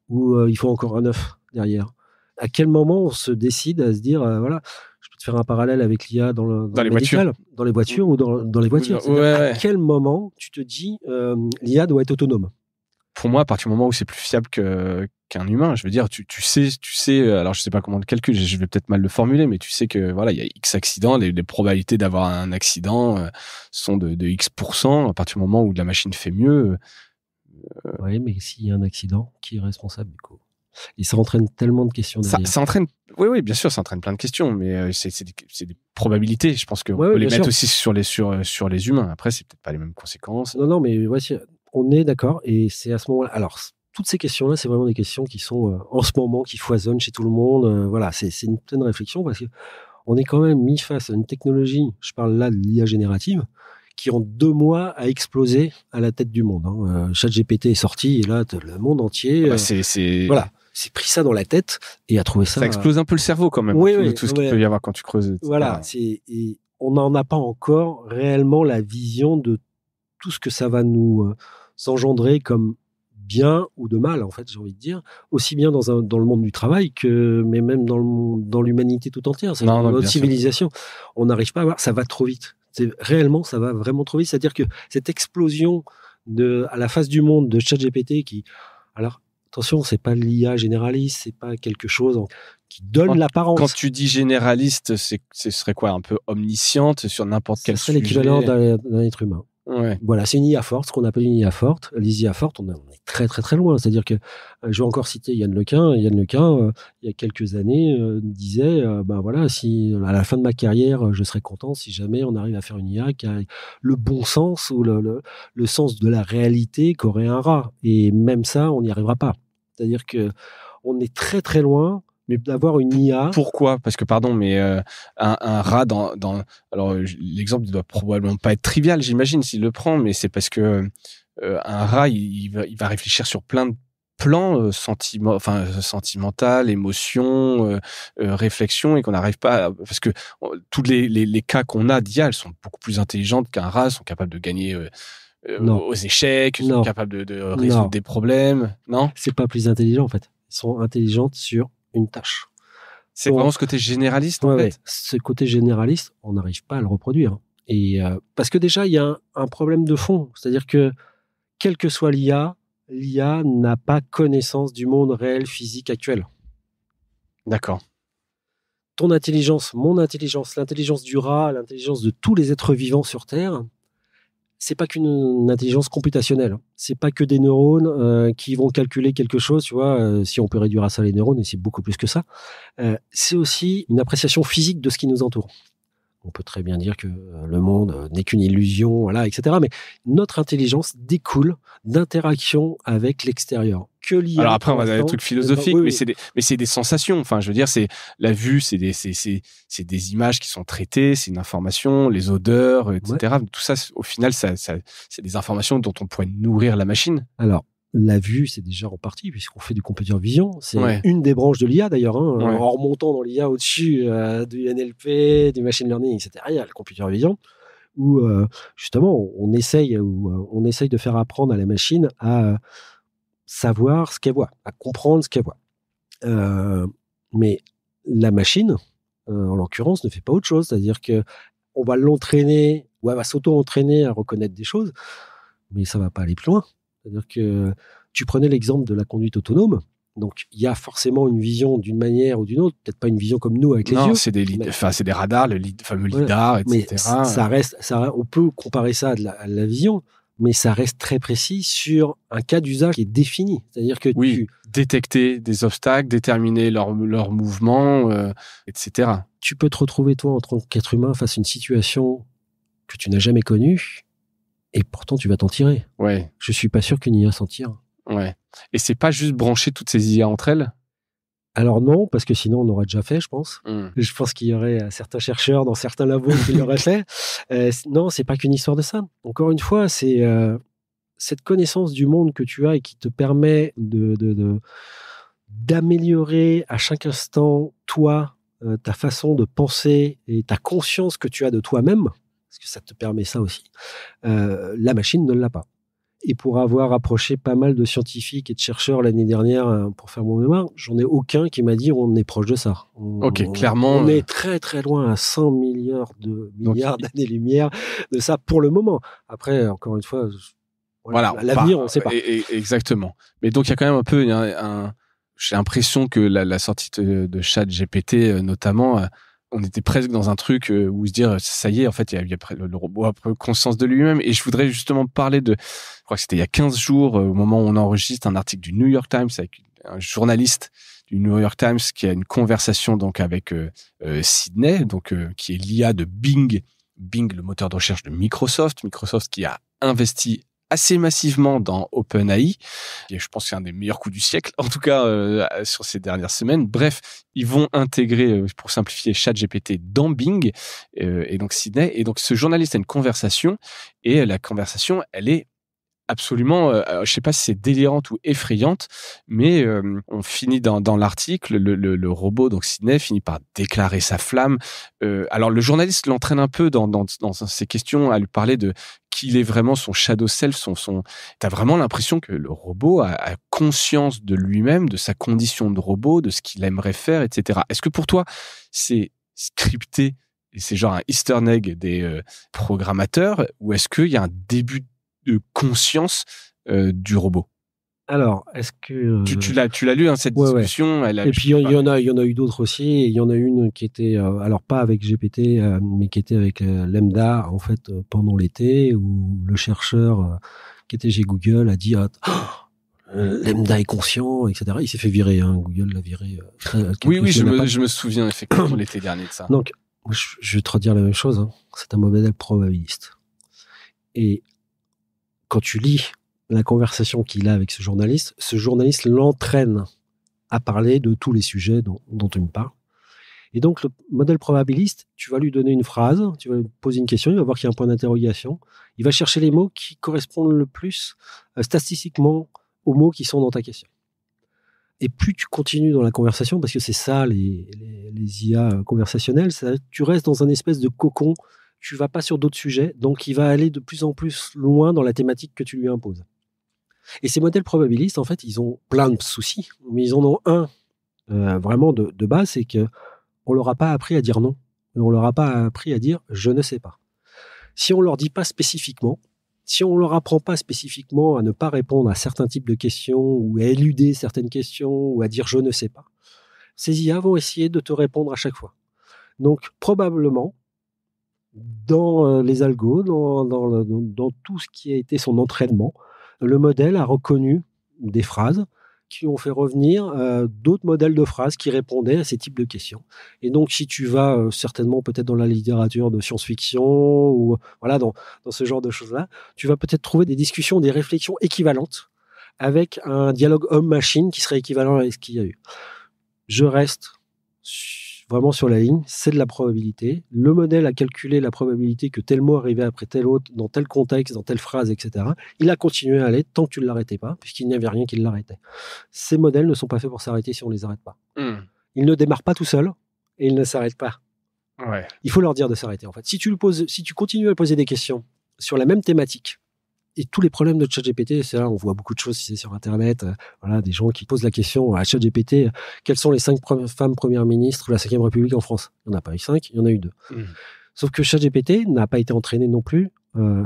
ou il faut encore un 9 derrière. À quel moment on se décide à se dire voilà, je peux te faire un parallèle avec l'IA dans le médical, dans les voitures ou dans les voitures. À quel moment tu te dis l'IA doit être autonome? Pour moi, à partir du moment où c'est plus fiable qu'un humain, je veux dire, tu sais, alors je sais pas comment le calcul, je vais peut-être mal le formuler, mais tu sais que voilà, il y a X accidents, les probabilités d'avoir un accident sont de X%. À partir du moment où la machine fait mieux. Oui, mais s'il y a un accident, qui est responsable du coup? Et ça entraîne tellement de questions derrière. Ça entraîne, oui, bien sûr, ça entraîne plein de questions, mais c'est des probabilités. Je pense qu'on peut les mettre aussi sur les humains. Après, c'est peut-être pas les mêmes conséquences. Non, mais voici. On est d'accord, et c'est à ce moment-là. Alors, toutes ces questions-là, c'est vraiment des questions qui sont en ce moment, qui foisonnent chez tout le monde. Voilà, c'est une pleine réflexion parce qu'on est quand même mis face à une technologie, je parle là de l'IA générative, qui en 2 mois a explosé à la tête du monde. ChatGPT est sorti et là, le monde entier. Voilà. C'est pris ça dans la tête et a trouvé ça. Ça explose un peu le cerveau quand même. Oui, tout ce qu'il peut y avoir quand tu creuses. Etc. Voilà. Et on n'en a pas encore réellement la vision de tout ce que ça va nous s'engendrer comme bien ou de mal, en fait, j'ai envie de dire, aussi bien dans le monde du travail mais même dans l'humanité tout entière. Dans notre civilisation, on n'arrive pas à voir, ça va trop vite. Réellement, ça va vraiment trop vite. C'est-à-dire que cette explosion à la face du monde de ChatGPT alors, attention, c'est pas l'IA généraliste, c'est pas quelque chose qui donne l'apparence. Quand tu dis généraliste, ce serait quoi? Un peu omnisciente sur n'importe quel sujet? C'est l'équivalent d'un être humain. Ouais. Voilà, c'est une IA forte, ce qu'on appelle une IA forte. Les IA fortes, on est très très très loin. C'est-à-dire que je vais encore citer Yann Lequin. Yann Lequin, il y a quelques années, disait voilà, si à la fin de ma carrière, je serais content si jamais on arrive à faire une IA qui a le bon sens ou le sens de la réalité qu'aurait un rat. Et même ça, on n'y arrivera pas. C'est-à-dire que on est très très loin. Mais d'avoir une IA. Pourquoi? Parce que, pardon, mais un rat alors, l'exemple ne doit probablement pas être trivial, j'imagine, s'il le prend, mais c'est parce que un rat, il va réfléchir sur plein de plans sentimental, émotion, réflexion, et qu'on n'arrive pas parce que tous les cas qu'on a d'IA, elles sont beaucoup plus intelligentes qu'un rat, sont capables de gagner aux échecs, sont capables de résoudre des problèmes. Non? C'est pas plus intelligent, en fait. Ils sont intelligentes sur une tâche. C'est vraiment ce côté généraliste, en fait. Ce côté généraliste, on n'arrive pas à le reproduire. Et parce que déjà, il y a un problème de fond. C'est-à-dire que, quelle que soit l'IA n'a pas connaissance du monde réel, physique, actuel. D'accord. Ton intelligence, mon intelligence, l'intelligence du rat, l'intelligence de tous les êtres vivants sur Terre, c'est pas qu'une intelligence computationnelle. C'est pas que des neurones qui vont calculer quelque chose, tu vois. Si on peut réduire à ça les neurones, et c'est beaucoup plus que ça. C'est aussi une appréciation physique de ce qui nous entoure. On peut très bien dire que le monde n'est qu'une illusion, voilà, etc. Mais notre intelligence découle d'interactions avec l'extérieur, que l'IA. Alors après, on va dans des trucs philosophiques, oui. mais c'est des sensations. Enfin, je veux dire, c'est la vue, c'est des images qui sont traitées, c'est une information, les odeurs, etc. Ouais. Tout ça, au final, c'est des informations dont on pourrait nourrir la machine. Alors, la vue, c'est déjà en partie, puisqu'on fait du computer vision. C'est une des branches de l'IA, d'ailleurs. En remontant dans l'IA au-dessus du NLP, du machine learning, etc., il y a le computer vision, où justement, on essaye de faire apprendre à la machine à savoir ce qu'elle voit, à comprendre ce qu'elle voit. Mais la machine, en l'occurrence, ne fait pas autre chose. C'est-à-dire qu'on va l'entraîner, ou elle va s'auto-entraîner à reconnaître des choses, mais ça ne va pas aller plus loin. C'est-à-dire que tu prenais l'exemple de la conduite autonome. Donc, il y a forcément une vision d'une manière ou d'une autre. Peut-être pas une vision comme nous avec les yeux. Non, c'est des radars, le fameux lidar, etc. Mais ça reste, on peut comparer ça à la vision, mais ça reste très précis sur un cas d'usage qui est défini. C'est-à-dire que détecter des obstacles, déterminer leur mouvement, etc. Tu peux te retrouver, toi, en tant qu'être humain, face à une situation que tu n'as jamais connue, et pourtant tu vas t'en tirer. Ouais. Je suis pas sûr qu'une IA s'en tire. Ouais. Et c'est pas juste brancher toutes ces IA entre elles? Alors non, parce que sinon on aurait déjà fait, je pense. Je pense qu'il y aurait certains chercheurs dans certains labos qui l'auraient fait. Non, c'est pas qu'une histoire de ça. Encore une fois, c'est cette connaissance du monde que tu as et qui te permet d'améliorer à chaque instant, toi, ta façon de penser et ta conscience que tu as de toi-même, parce que ça te permet ça aussi. La machine ne l'a pas. Et pour avoir approché pas mal de scientifiques et de chercheurs l'année dernière pour faire mon mémoire, j'en ai aucun qui m'a dit on est proche de ça. Clairement. On est très très loin, à 100 milliards d'années-lumière de ça pour le moment. Après, encore une fois, à l'avenir, on ne sait pas. Exactement. Mais donc, il y a quand même un peu j'ai l'impression que la sortie de ChatGPT, notamment, on était presque dans un truc où se dire ça y est, en fait, il y a le robot a pris conscience de lui-même. Et je voudrais justement parler je crois que c'était il y a 15 jours, au moment où on enregistre, un article du New York Times avec un journaliste du New York Times qui a une conversation donc avec Sydney, donc qui est l'IA de Bing, le moteur de recherche de Microsoft qui a investi assez massivement dans OpenAI. Et je pense que c'est un des meilleurs coups du siècle, en tout cas sur ces dernières semaines. Bref, ils vont intégrer, pour simplifier, ChatGPT dans Bing, et donc Sydney. Et donc ce journaliste a une conversation, et la conversation, elle est absolument, je sais pas si c'est délirante ou effrayante, mais on finit dans l'article, le robot, donc Sydney, finit par déclarer sa flamme. Alors le journaliste l'entraîne un peu dans ses questions à lui parler de qu'il est vraiment son shadow self, t'as vraiment l'impression que le robot a conscience de lui-même, de sa condition de robot, de ce qu'il aimerait faire, etc. Est-ce que pour toi, c'est scripté et c'est genre un easter egg des programmateurs, ou est-ce qu'il y a un début de conscience du robot? Alors, est-ce que tu l'as lu, hein, cette discussion? Et puis il y en a eu d'autres aussi. Il y en a une qui était alors pas avec GPT, mais qui était avec Lambda, en fait, pendant l'été, où le chercheur qui était chez Google a dit Lambda est conscient, etc. Il s'est fait virer, Google l'a viré. Oui, je me souviens effectivement l'été dernier de ça. Donc, je vais te redire la même chose. C'est un modèle probabiliste. Et quand tu lis la conversation qu'il a avec ce journaliste l'entraîne à parler de tous les sujets dont tu me parles. Et donc, le modèle probabiliste, tu vas lui donner une phrase, tu vas lui poser une question, il va voir qu'il y a un point d'interrogation, il va chercher les mots qui correspondent le plus statistiquement aux mots qui sont dans ta question. Et plus tu continues dans la conversation, parce que c'est ça les IA conversationnelles, tu restes dans un espèce de cocon, tu vas pas sur d'autres sujets, donc il va aller de plus en plus loin dans la thématique que tu lui imposes. Et ces modèles probabilistes, en fait, ils ont plein de soucis, mais ils en ont un vraiment de base, c'est qu'on leur a pas appris à dire non, on leur a pas appris à dire je ne sais pas. Si on leur dit pas spécifiquement, si on leur apprend pas spécifiquement à ne pas répondre à certains types de questions ou à éluder certaines questions ou à dire je ne sais pas, ces IA vont essayer de te répondre à chaque fois. Donc probablement, dans les algos, dans tout ce qui a été son entraînement, le modèle a reconnu des phrases qui ont fait revenir d'autres modèles de phrases qui répondaient à ces types de questions. Et donc, si tu vas certainement peut-être dans la littérature de science-fiction ou voilà dans ce genre de choses-là, tu vas peut-être trouver des discussions, des réflexions équivalentes avec un dialogue homme-machine qui serait équivalent à ce qu'il y a eu. Je reste vraiment sur la ligne, c'est de la probabilité. Le modèle a calculé la probabilité que tel mot arrivait après tel autre, dans tel contexte, dans telle phrase, etc. Il a continué à aller tant que tu ne l'arrêtais pas, puisqu'il n'y avait rien qui l'arrêtait. Ces modèles ne sont pas faits pour s'arrêter si on ne les arrête pas. Ils ne démarrent pas tout seuls et ils ne s'arrêtent pas. Ouais. Il faut leur dire de s'arrêter, en fait. Si tu continues à poser des questions sur la même thématique, et tous les problèmes de ChatGPT, c'est là, on voit beaucoup de choses sur Internet, voilà, des gens qui posent la question à ChatGPT, quelles sont les 5 femmes premières ministres de la 5e République en France? Il n'y en a pas eu 5, il y en a eu 2. Sauf que ChatGPT n'a pas été entraîné non plus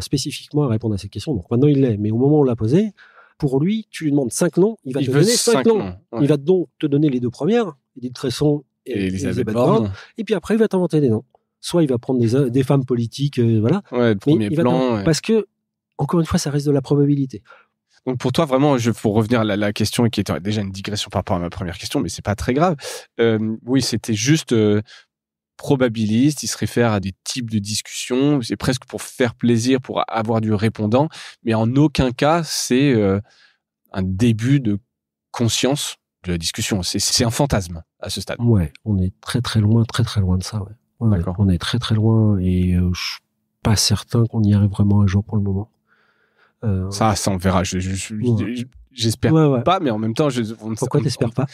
spécifiquement à répondre à cette question. Donc maintenant, il l'est. Mais au moment où on l'a posé, pour lui, tu lui demandes 5 noms, il va te donner 5 noms. Ouais. Il va donc te donner les 2 premières, Edith Cresson et Elisabeth Borne. Et puis après, il va t'inventer des noms. Soit il va prendre des femmes politiques, voilà. Ouais, le premier plan. Ouais. Parce que, encore une fois, ça reste de la probabilité. Donc pour toi, vraiment, pour revenir à la question qui était déjà une digression par rapport à ma première question, mais c'est pas très grave. Oui, c'était juste probabiliste. Il se réfère à des types de discussions. C'est presque pour faire plaisir, pour avoir du répondant, mais en aucun cas c'est un début de conscience de la discussion. C'est un fantasme à ce stade. Ouais, on est très très loin de ça. Ouais. D'accord. On est très très loin et je suis pas certain qu'on y arrive vraiment un jour pour le moment. Ça on verra. J'espère pas, mais en même temps, pourquoi t'espères pas?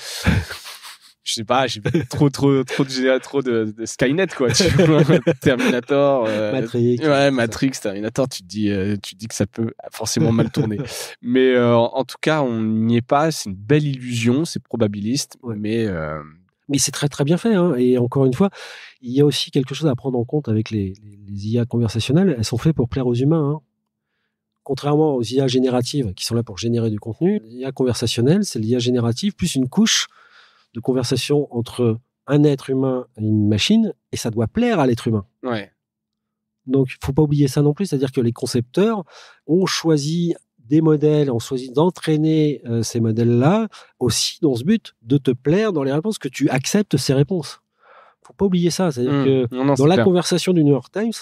Je sais pas, j'ai trop de Skynet, quoi. Tu vois, Terminator, Matrix. Ouais, Matrix, Terminator. Tu te dis que ça peut forcément mal tourner. Mais en tout cas, on n'y est pas. C'est une belle illusion, c'est probabiliste, mais c'est très très bien fait. Hein. Et encore une fois, il y a aussi quelque chose à prendre en compte avec les IA conversationnelles. Elles sont faites pour plaire aux humains. Hein. Contrairement aux IA génératives qui sont là pour générer du contenu, l'IA conversationnelle, c'est l'IA générative plus une couche de conversation entre un être humain et une machine, et ça doit plaire à l'être humain. Ouais. Donc, il ne faut pas oublier ça non plus, c'est-à-dire que les concepteurs ont choisi des modèles, ont choisi d'entraîner ces modèles-là aussi dans ce but de te plaire dans les réponses, que tu acceptes ces réponses. Il ne faut pas oublier ça, c'est-à-dire que dans la conversation du New York Times,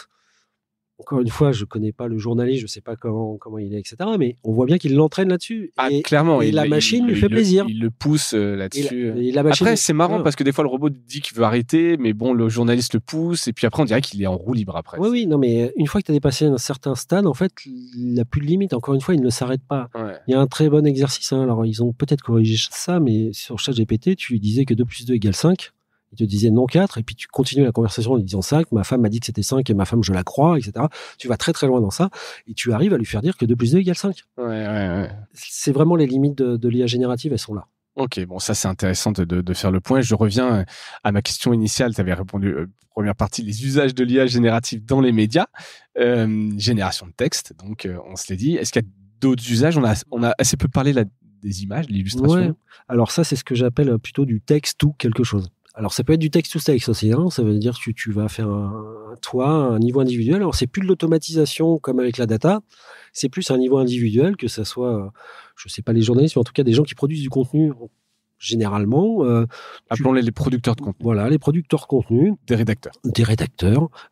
encore une fois, je ne connais pas le journaliste, je ne sais pas comment il est, etc. Mais on voit bien qu'il l'entraîne là-dessus. Clairement. Et la machine lui fait plaisir. Il le pousse là-dessus. Après, c'est marrant parce que des fois, le robot dit qu'il veut arrêter, mais bon, le journaliste le pousse. Et puis après, on dirait qu'il est en roue libre après. Oui, non, mais une fois que tu as dépassé un certain stade, en fait, il n'a plus de limite. Encore une fois, il ne s'arrête pas. Ouais. Il y a un très bon exercice. Hein. Alors, ils ont peut-être corrigé ça, mais sur ChatGPT, tu lui disais que 2 + 2 = 5. Il te disait non 4, et puis tu continues la conversation en lui disant 5, ma femme m'a dit que c'était 5, et ma femme, je la crois, etc. Tu vas très très loin dans ça, et tu arrives à lui faire dire que 2 + 2 = 5. Ouais. C'est vraiment les limites de l'IA générative, elles sont là. Ok, bon, ça c'est intéressant de faire le point. Je reviens à ma question initiale. Tu avais répondu, première partie, les usages de l'IA générative dans les médias. Génération de texte, donc on se l'est dit. Est-ce qu'il y a d'autres usages? On a assez peu parlé là, des images, de l'illustration. Ouais. Alors ça, c'est ce que j'appelle plutôt du texte ou quelque chose. Alors, ça peut être du text-to-text aussi. Hein. Ça veut dire que tu vas faire un niveau individuel. Alors, c'est plus de l'automatisation comme avec la data. C'est plus un niveau individuel, que ça soit, je sais pas les journalistes, mais en tout cas des gens qui produisent du contenu généralement. Appelons-les les producteurs de contenu. Voilà, les producteurs de contenu. Des rédacteurs.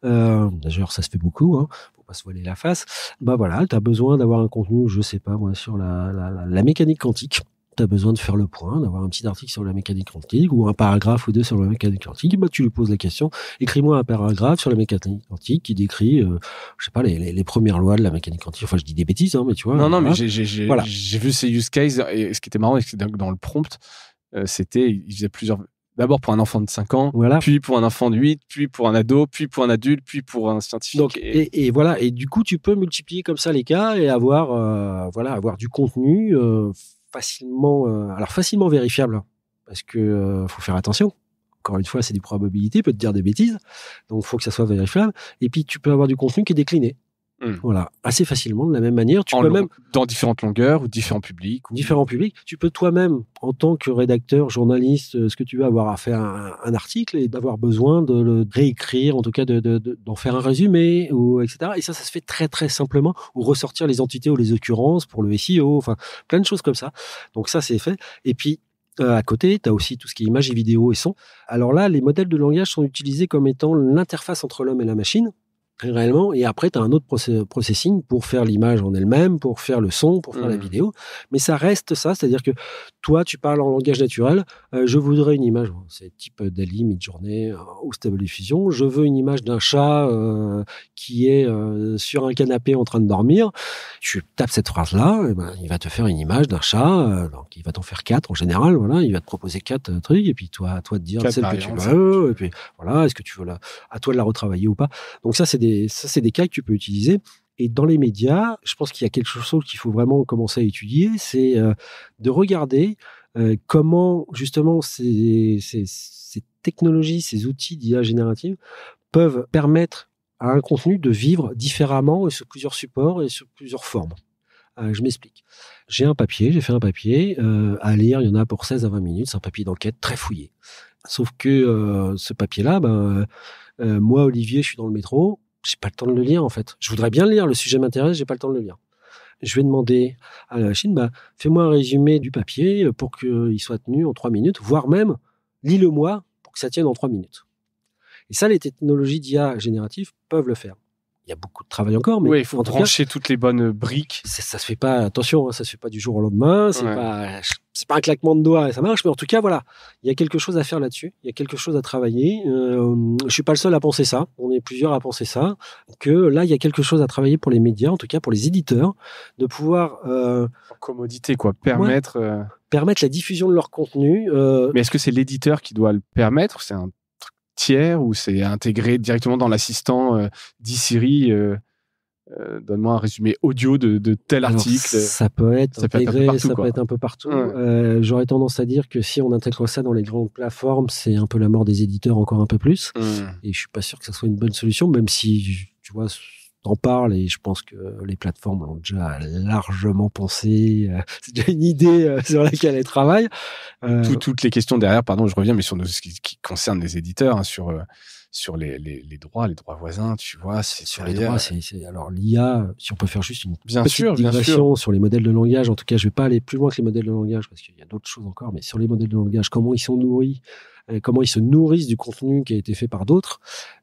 D'ailleurs, ça se fait beaucoup, hein, pour pas se voiler la face. Bah voilà, tu as besoin d'avoir un contenu, je sais pas moi, sur la mécanique quantique. Tu as besoin de faire le point, d'avoir un petit article sur la mécanique quantique ou un paragraphe ou 2 sur la mécanique quantique. Bah, tu lui poses la question, écris-moi un paragraphe sur la mécanique quantique qui décrit, je sais pas, les premières lois de la mécanique quantique. Enfin, je dis des bêtises, hein, mais tu vois. Non, mais j'ai vu ces use cases, et ce qui était marrant, c'est que dans le prompt, c'était, il faisait plusieurs. D'abord pour un enfant de 5 ans, puis pour un enfant de 8, puis pour un ado, puis pour un adulte, puis pour un scientifique. Donc, et voilà. Et du coup, tu peux multiplier comme ça les cas et avoir du contenu facilement vérifiable, parce que faut faire attention. Encore une fois, c'est des probabilités, peut te dire des bêtises, donc il faut que ça soit vérifiable. Et puis tu peux avoir du contenu qui est décliné. Voilà, assez facilement, de la même manière. Tu peux même dans différentes longueurs ou différents publics. Différents publics. Tu peux toi-même, en tant que rédacteur, journaliste, ce que tu veux, avoir à faire un article et d'avoir besoin de le réécrire, en tout cas d'en faire un résumé, etc. Et ça se fait très très simplement, ou ressortir les entités ou les occurrences pour le SEO, enfin plein de choses comme ça. Donc ça, c'est fait. Et puis à côté, tu as aussi tout ce qui est images et vidéos et son. Alors là, les modèles de langage sont utilisés comme étant l'interface entre l'homme et la machine. réellement, et après tu as un autre processing pour faire l'image en elle-même, pour faire le son, pour faire la vidéo, mais ça reste ça, c'est-à-dire que toi tu parles en langage naturel, je voudrais une image, c'est type DALL-E, Midjourney ou Stable Diffusion, je veux une image d'un chat qui est sur un canapé en train de dormir, tu tapes cette phrase-là, et ben, il va te faire une image d'un chat, donc il va t'en faire 4 en général, voilà, il va te proposer 4 trucs, et puis toi de dire celle que tu veux, et puis voilà, est-ce que tu veux à toi de la retravailler ou pas. Donc ça c'est des cas que tu peux utiliser. Et dans les médias, je pense qu'il y a quelque chose qu'il faut vraiment commencer à étudier, c'est de regarder comment justement ces technologies, ces outils d'IA générative peuvent permettre à un contenu de vivre différemment et sur plusieurs supports et sur plusieurs formes. Je m'explique. J'ai fait un papier à lire, il y en a pour 16 à 20 minutes, c'est un papier d'enquête très fouillé. Sauf que ce papier-là, moi, Olivier, je suis dans le métro, j'ai pas le temps de le lire en fait. Je voudrais bien le lire, le sujet m'intéresse, j'ai pas le temps de le lire. Je vais demander à la machine, fais-moi un résumé du papier pour qu'il soit tenu en 3 minutes, voire même, lis-le-moi pour que ça tienne en 3 minutes. Et ça, les technologies d'IA générative peuvent le faire. Il y a beaucoup de travail encore, mais il faut brancher toutes les bonnes briques. Ça se fait pas, attention, ça se fait pas du jour au lendemain, c'est pas un claquement de doigts et ça marche, mais en tout cas, voilà, il y a quelque chose à faire là-dessus, il y a quelque chose à travailler. Je suis pas le seul à penser ça, on est plusieurs à penser ça, que là, il y a quelque chose à travailler pour les médias, en tout cas pour les éditeurs, de pouvoir... en commodité, quoi, permettre la diffusion de leur contenu. Mais est-ce que c'est l'éditeur qui doit le permettre, ou c'est un tiers, ou c'est intégré directement dans l'assistant dit Siri, donne-moi un résumé audio de tel article. Ça peut être intégré, ça peut être un peu partout. J'aurais tendance à dire que si on intègre ça dans les grandes plateformes, c'est un peu la mort des éditeurs encore un peu plus. Et je suis pas sûr que ça soit une bonne solution, même si, tu vois, t'en parles et je pense que les plateformes l'ont déjà largement pensé. C'est déjà une idée sur laquelle elles travaillent. Toutes les questions derrière, pardon, je reviens, mais sur ce qui concerne les éditeurs, hein, sur les droits voisins, tu vois. Sur les droits, alors l'IA, si on peut faire juste une petite digression sur les modèles de langage, en tout cas, je vais pas aller plus loin que les modèles de langage parce qu'il y a d'autres choses encore, mais sur les modèles de langage, comment ils sont nourris, comment ils se nourrissent du contenu qui a été fait par d'autres.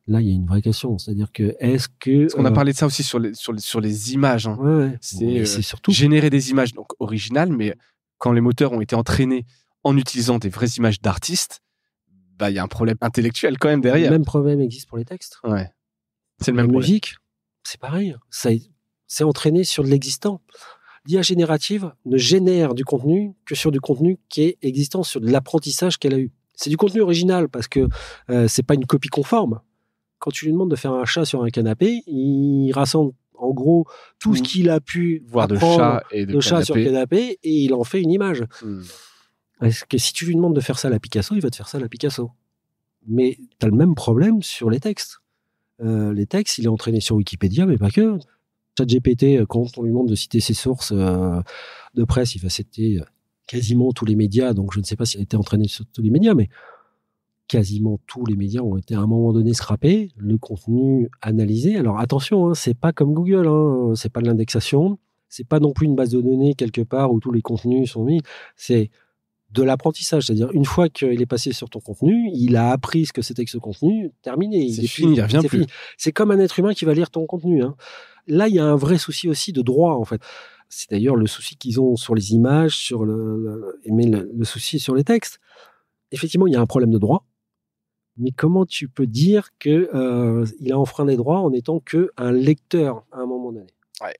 Là, il y a une vraie question, c'est-à-dire que parce qu'on a parlé de ça aussi sur les images. Hein. C'est surtout générer des images donc originales, mais quand les moteurs ont été entraînés en utilisant des vraies images d'artistes, il y a un problème intellectuel quand même derrière. Le même problème existe pour les textes. Ouais. C'est le même problème. La musique, c'est pareil. C'est entraîné sur de l'existant. L'IA générative ne génère du contenu que sur du contenu qui est existant, sur de l'apprentissage qu'elle a eu. C'est du contenu original parce que c'est pas une copie conforme. Quand tu lui demandes de faire un chat sur un canapé, il rassemble en gros tout ce qu'il a pu voir de chat sur le canapé et il en fait une image. Parce que si tu lui demandes de faire ça à la Picasso, il va te faire ça à la Picasso. Mais tu as le même problème sur les textes. Les textes, il est entraîné sur Wikipédia, mais pas que. ChatGPT, quand on lui demande de citer ses sources de presse, il va citer quasiment tous les médias. Donc, je ne sais pas s'il a été entraîné sur tous les médias, mais quasiment tous les médias ont été à un moment donné scrappés, le contenu analysé. Alors, attention, hein, c'est pas comme Google, hein, c'est pas de l'indexation, c'est pas non plus une base de données quelque part où tous les contenus sont mis. C'est de l'apprentissage, c'est-à-dire une fois qu'il est passé sur ton contenu, il a appris ce que c'était que ce contenu, terminé. C'est fini, il revient plus. C'est comme un être humain qui va lire ton contenu. Hein. Là, il y a un vrai souci aussi de droit, en fait. C'est d'ailleurs le souci qu'ils ont sur les images, sur mais le souci sur les textes. Effectivement, il y a un problème de droit. Mais comment tu peux dire qu'il a enfreint les droits en étant qu'un lecteur à un moment donné ? Ouais.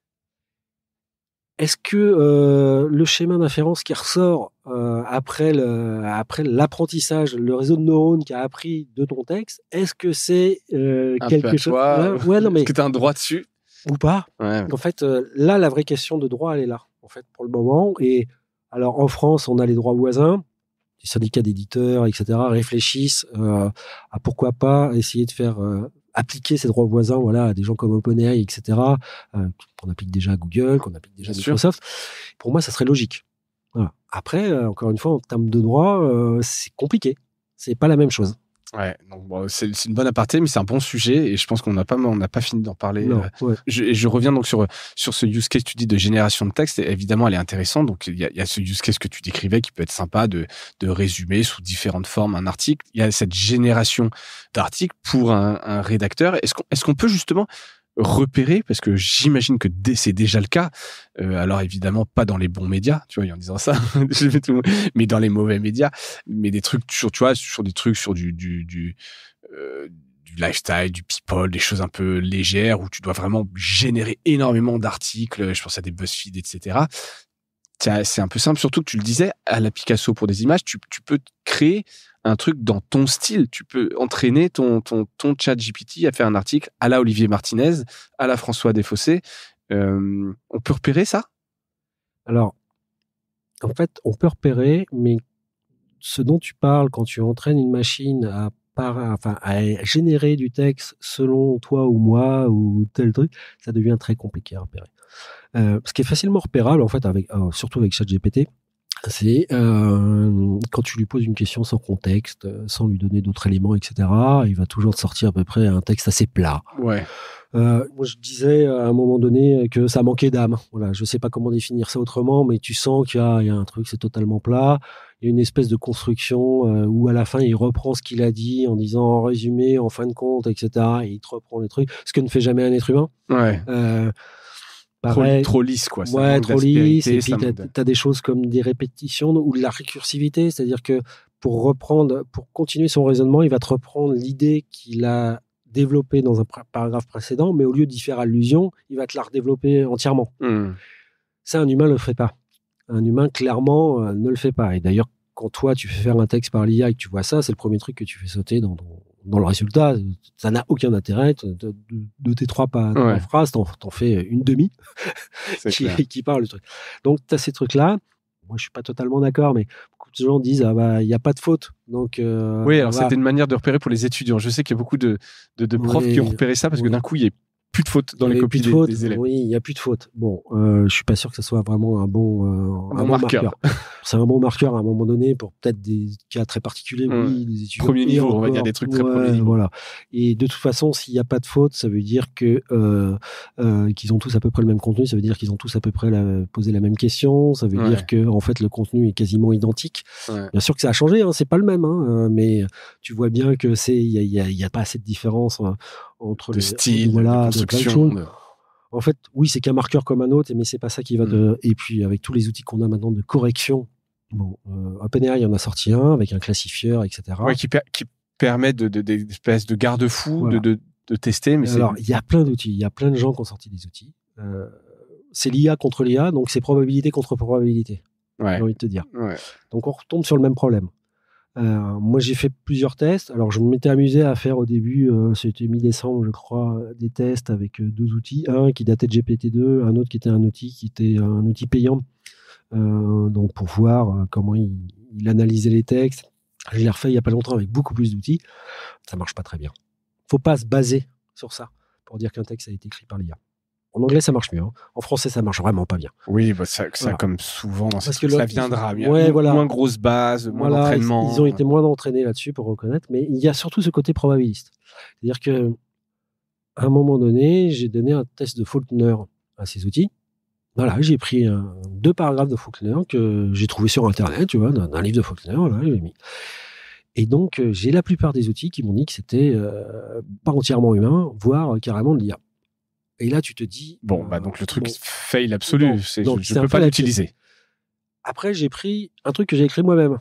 Est-ce que le schéma d'inférence qui ressort après l'apprentissage, le réseau de neurones qui a appris de ton texte, est-ce que c'est quelque chose Est-ce que tu as un droit dessus ou pas? Ouais. En fait, là, la vraie question de droit, elle est là, en fait, pour le moment. Et alors, en France, on a les droits voisins. Les syndicats d'éditeurs, etc., réfléchissent à pourquoi pas essayer de faire appliquer ces droits voisins, voilà, à des gens comme OpenAI, etc., qu'on applique déjà à Google, qu'on applique déjà à Microsoft. Pour moi, ça serait logique. Voilà. Après, encore une fois, en termes de droit, c'est compliqué. C'est pas la même chose. Ouais, donc bon, c'est une bonne aparté, mais c'est un bon sujet et je pense qu'on n'a pas fini d'en parler. Non, ouais. Je reviens donc sur ce use case, tu dis, de génération de texte. Et évidemment, elle est intéressante. Donc, il y a ce use case que tu décrivais qui peut être sympa de résumer sous différentes formes un article. Il y a cette génération d'articles pour un rédacteur. Est-ce qu'on peut justement repérer, parce que j'imagine que c'est déjà le cas, alors évidemment pas dans les bons médias, tu vois, en disant ça, mais dans les mauvais médias, mais des trucs sur, tu vois, sur des trucs sur du lifestyle, du people, des choses un peu légères où tu dois vraiment générer énormément d'articles, je pense à des BuzzFeed, etc. C'est un peu simple, surtout que tu le disais, à la Picasso pour des images, tu peux créer un truc dans ton style. Tu peux entraîner ton chat GPT à faire un article à la Olivier Martinez, à la François Desfossés. On peut repérer ça? Alors, en fait, on peut repérer, mais ce dont tu parles quand tu entraînes une machine à générer du texte selon toi ou moi ou tel truc, ça devient très compliqué à repérer. Ce qui est facilement repérable, en fait, surtout avec ChatGPT, c'est quand tu lui poses une question sans contexte, sans lui donner d'autres éléments, etc., il va toujours te sortir à peu près un texte assez plat. Ouais. Moi, je disais à un moment donné que ça manquait d'âme. Voilà, je sais pas comment définir ça autrement, mais tu sens qu'il y a un truc, c'est totalement plat. Il y a une espèce de construction où à la fin, il reprend ce qu'il a dit en disant en résumé, en fin de compte, etc., et il te reprend les trucs, ce que ne fait jamais un être humain. Ouais. Pareil, trop lisse, quoi. Ouais, trop lisse. Et puis, t'as des choses comme des répétitions ou de la récursivité. C'est-à-dire que pour continuer son raisonnement, il va te reprendre l'idée qu'il a développée dans un paragraphe précédent, mais au lieu d'y faire allusion, il va te la redévelopper entièrement. Ça, un humain ne le ferait pas. Un humain, clairement, ne le fait pas. Et d'ailleurs, quand toi, tu fais faire un texte par l'IA et que tu vois ça, c'est le premier truc que tu fais sauter dans le résultat. Ça n'a aucun intérêt. De tes trois phrases, t'en fais une demi qui parle le truc. Donc, tu as ces trucs-là. Moi, je suis pas totalement d'accord, mais beaucoup de gens disent il n'y a pas de faute. Donc, oui, alors c'était une manière de repérer pour les étudiants. Je sais qu'il y a beaucoup de profs qui ont repéré ça parce que d'un coup, il y a plus de fautes dans les copies des élèves. Oui, il n'y a plus de fautes. Bon, je suis pas sûr que ce soit vraiment un bon marqueur. C'est un bon marqueur à un moment donné pour peut-être des cas très particuliers. Oui, des étudiants. Premier niveau, on va dire des trucs très premier niveau. Voilà. Et de toute façon, s'il n'y a pas de faute, ça veut dire que qu'ils ont tous à peu près le même contenu. Ça veut dire qu'ils ont tous à peu près posé la même question. Ça veut dire que en fait le contenu est quasiment identique. Bien sûr que ça a changé, c'est pas le même, mais tu vois bien que il y a pas assez de différence. Entre le style, de construction. En fait, oui, c'est qu'un marqueur comme un autre, mais c'est pas ça qui va Et puis, avec tous les outils qu'on a maintenant de correction, OpenAI en a sorti un avec un classifieur, etc. Ouais, qui permet d'espèces de garde-fous, voilà. de tester. Mais alors, il y a plein d'outils, il y a plein de gens qui ont sorti des outils. C'est l'IA contre l'IA, donc c'est probabilité contre probabilité. Ouais. J'ai envie de te dire. Ouais. Donc, on retombe sur le même problème. Moi, j'ai fait plusieurs tests. Alors, je m'étais amusé à faire au début, c'était mi-décembre, je crois, des tests avec deux outils. Un qui datait de GPT-2, un autre qui était un outil payant. Donc, pour voir comment il analysait les textes. Je l'ai refait il n'y a pas longtemps avec beaucoup plus d'outils. Ça marche pas très bien. Faut pas se baser sur ça pour dire qu'un texte a été écrit par l'IA. En anglais, ça marche mieux. En français, ça marche vraiment pas bien. Oui, ça voilà. Comme souvent, ça viendra. Moins grosse base, moins d'entraînement. Ils ont été moins entraînés là-dessus pour reconnaître, mais il y a surtout ce côté probabiliste. C'est-à-dire que, à un moment donné, j'ai donné un test de Faulkner à ces outils. Voilà, j'ai pris 2 paragraphes de Faulkner que j'ai trouvé sur Internet, tu vois, d'un livre de Faulkner. Là, je l'ai mis. Et donc, j'ai la plupart des outils qui m'ont dit que c'était pas entièrement humain, voire carrément de l'IA. Et là, tu te dis... donc le truc fail absolu. Je ne peux pas l'utiliser. Après, j'ai pris un truc que j'ai écrit moi-même.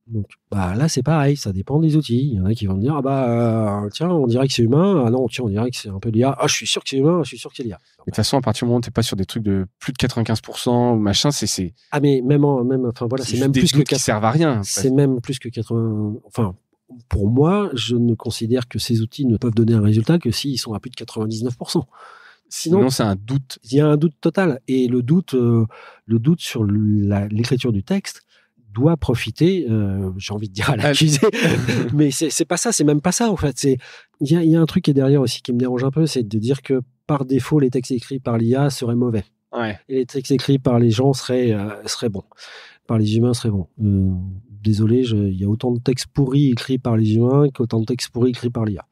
Donc, là, c'est pareil. Ça dépend des outils. Il y en a qui vont me dire, tiens, on dirait que c'est humain. Ah non, tiens, on dirait que c'est un peu l'IA. Ah, je suis sûr que c'est humain. Je suis sûr que c'est l'IA. De toute façon, à partir du moment où tu n'es pas sur des trucs de plus de 95%, machin, c'est... Ah, mais c'est même plus que... qui servent à rien. C'est même plus que 80... Enfin... Pour moi, je ne considère que ces outils ne peuvent donner un résultat que s'ils sont à plus de 99%. Sinon, c'est un doute. Il y a un doute total. Et le doute sur l'écriture du texte doit profiter, j'ai envie de dire à l'accusé, mais c'est pas ça, c'est même pas ça en fait. Il y a un truc qui est derrière aussi qui me dérange un peu, c'est de dire que par défaut, les textes écrits par l'IA seraient mauvais. Ouais. Et les textes écrits par les gens seraient bons. par les humains serait bon. Désolé, il y a autant de textes pourris écrits par les humains qu'autant de textes pourris écrits par l'IA.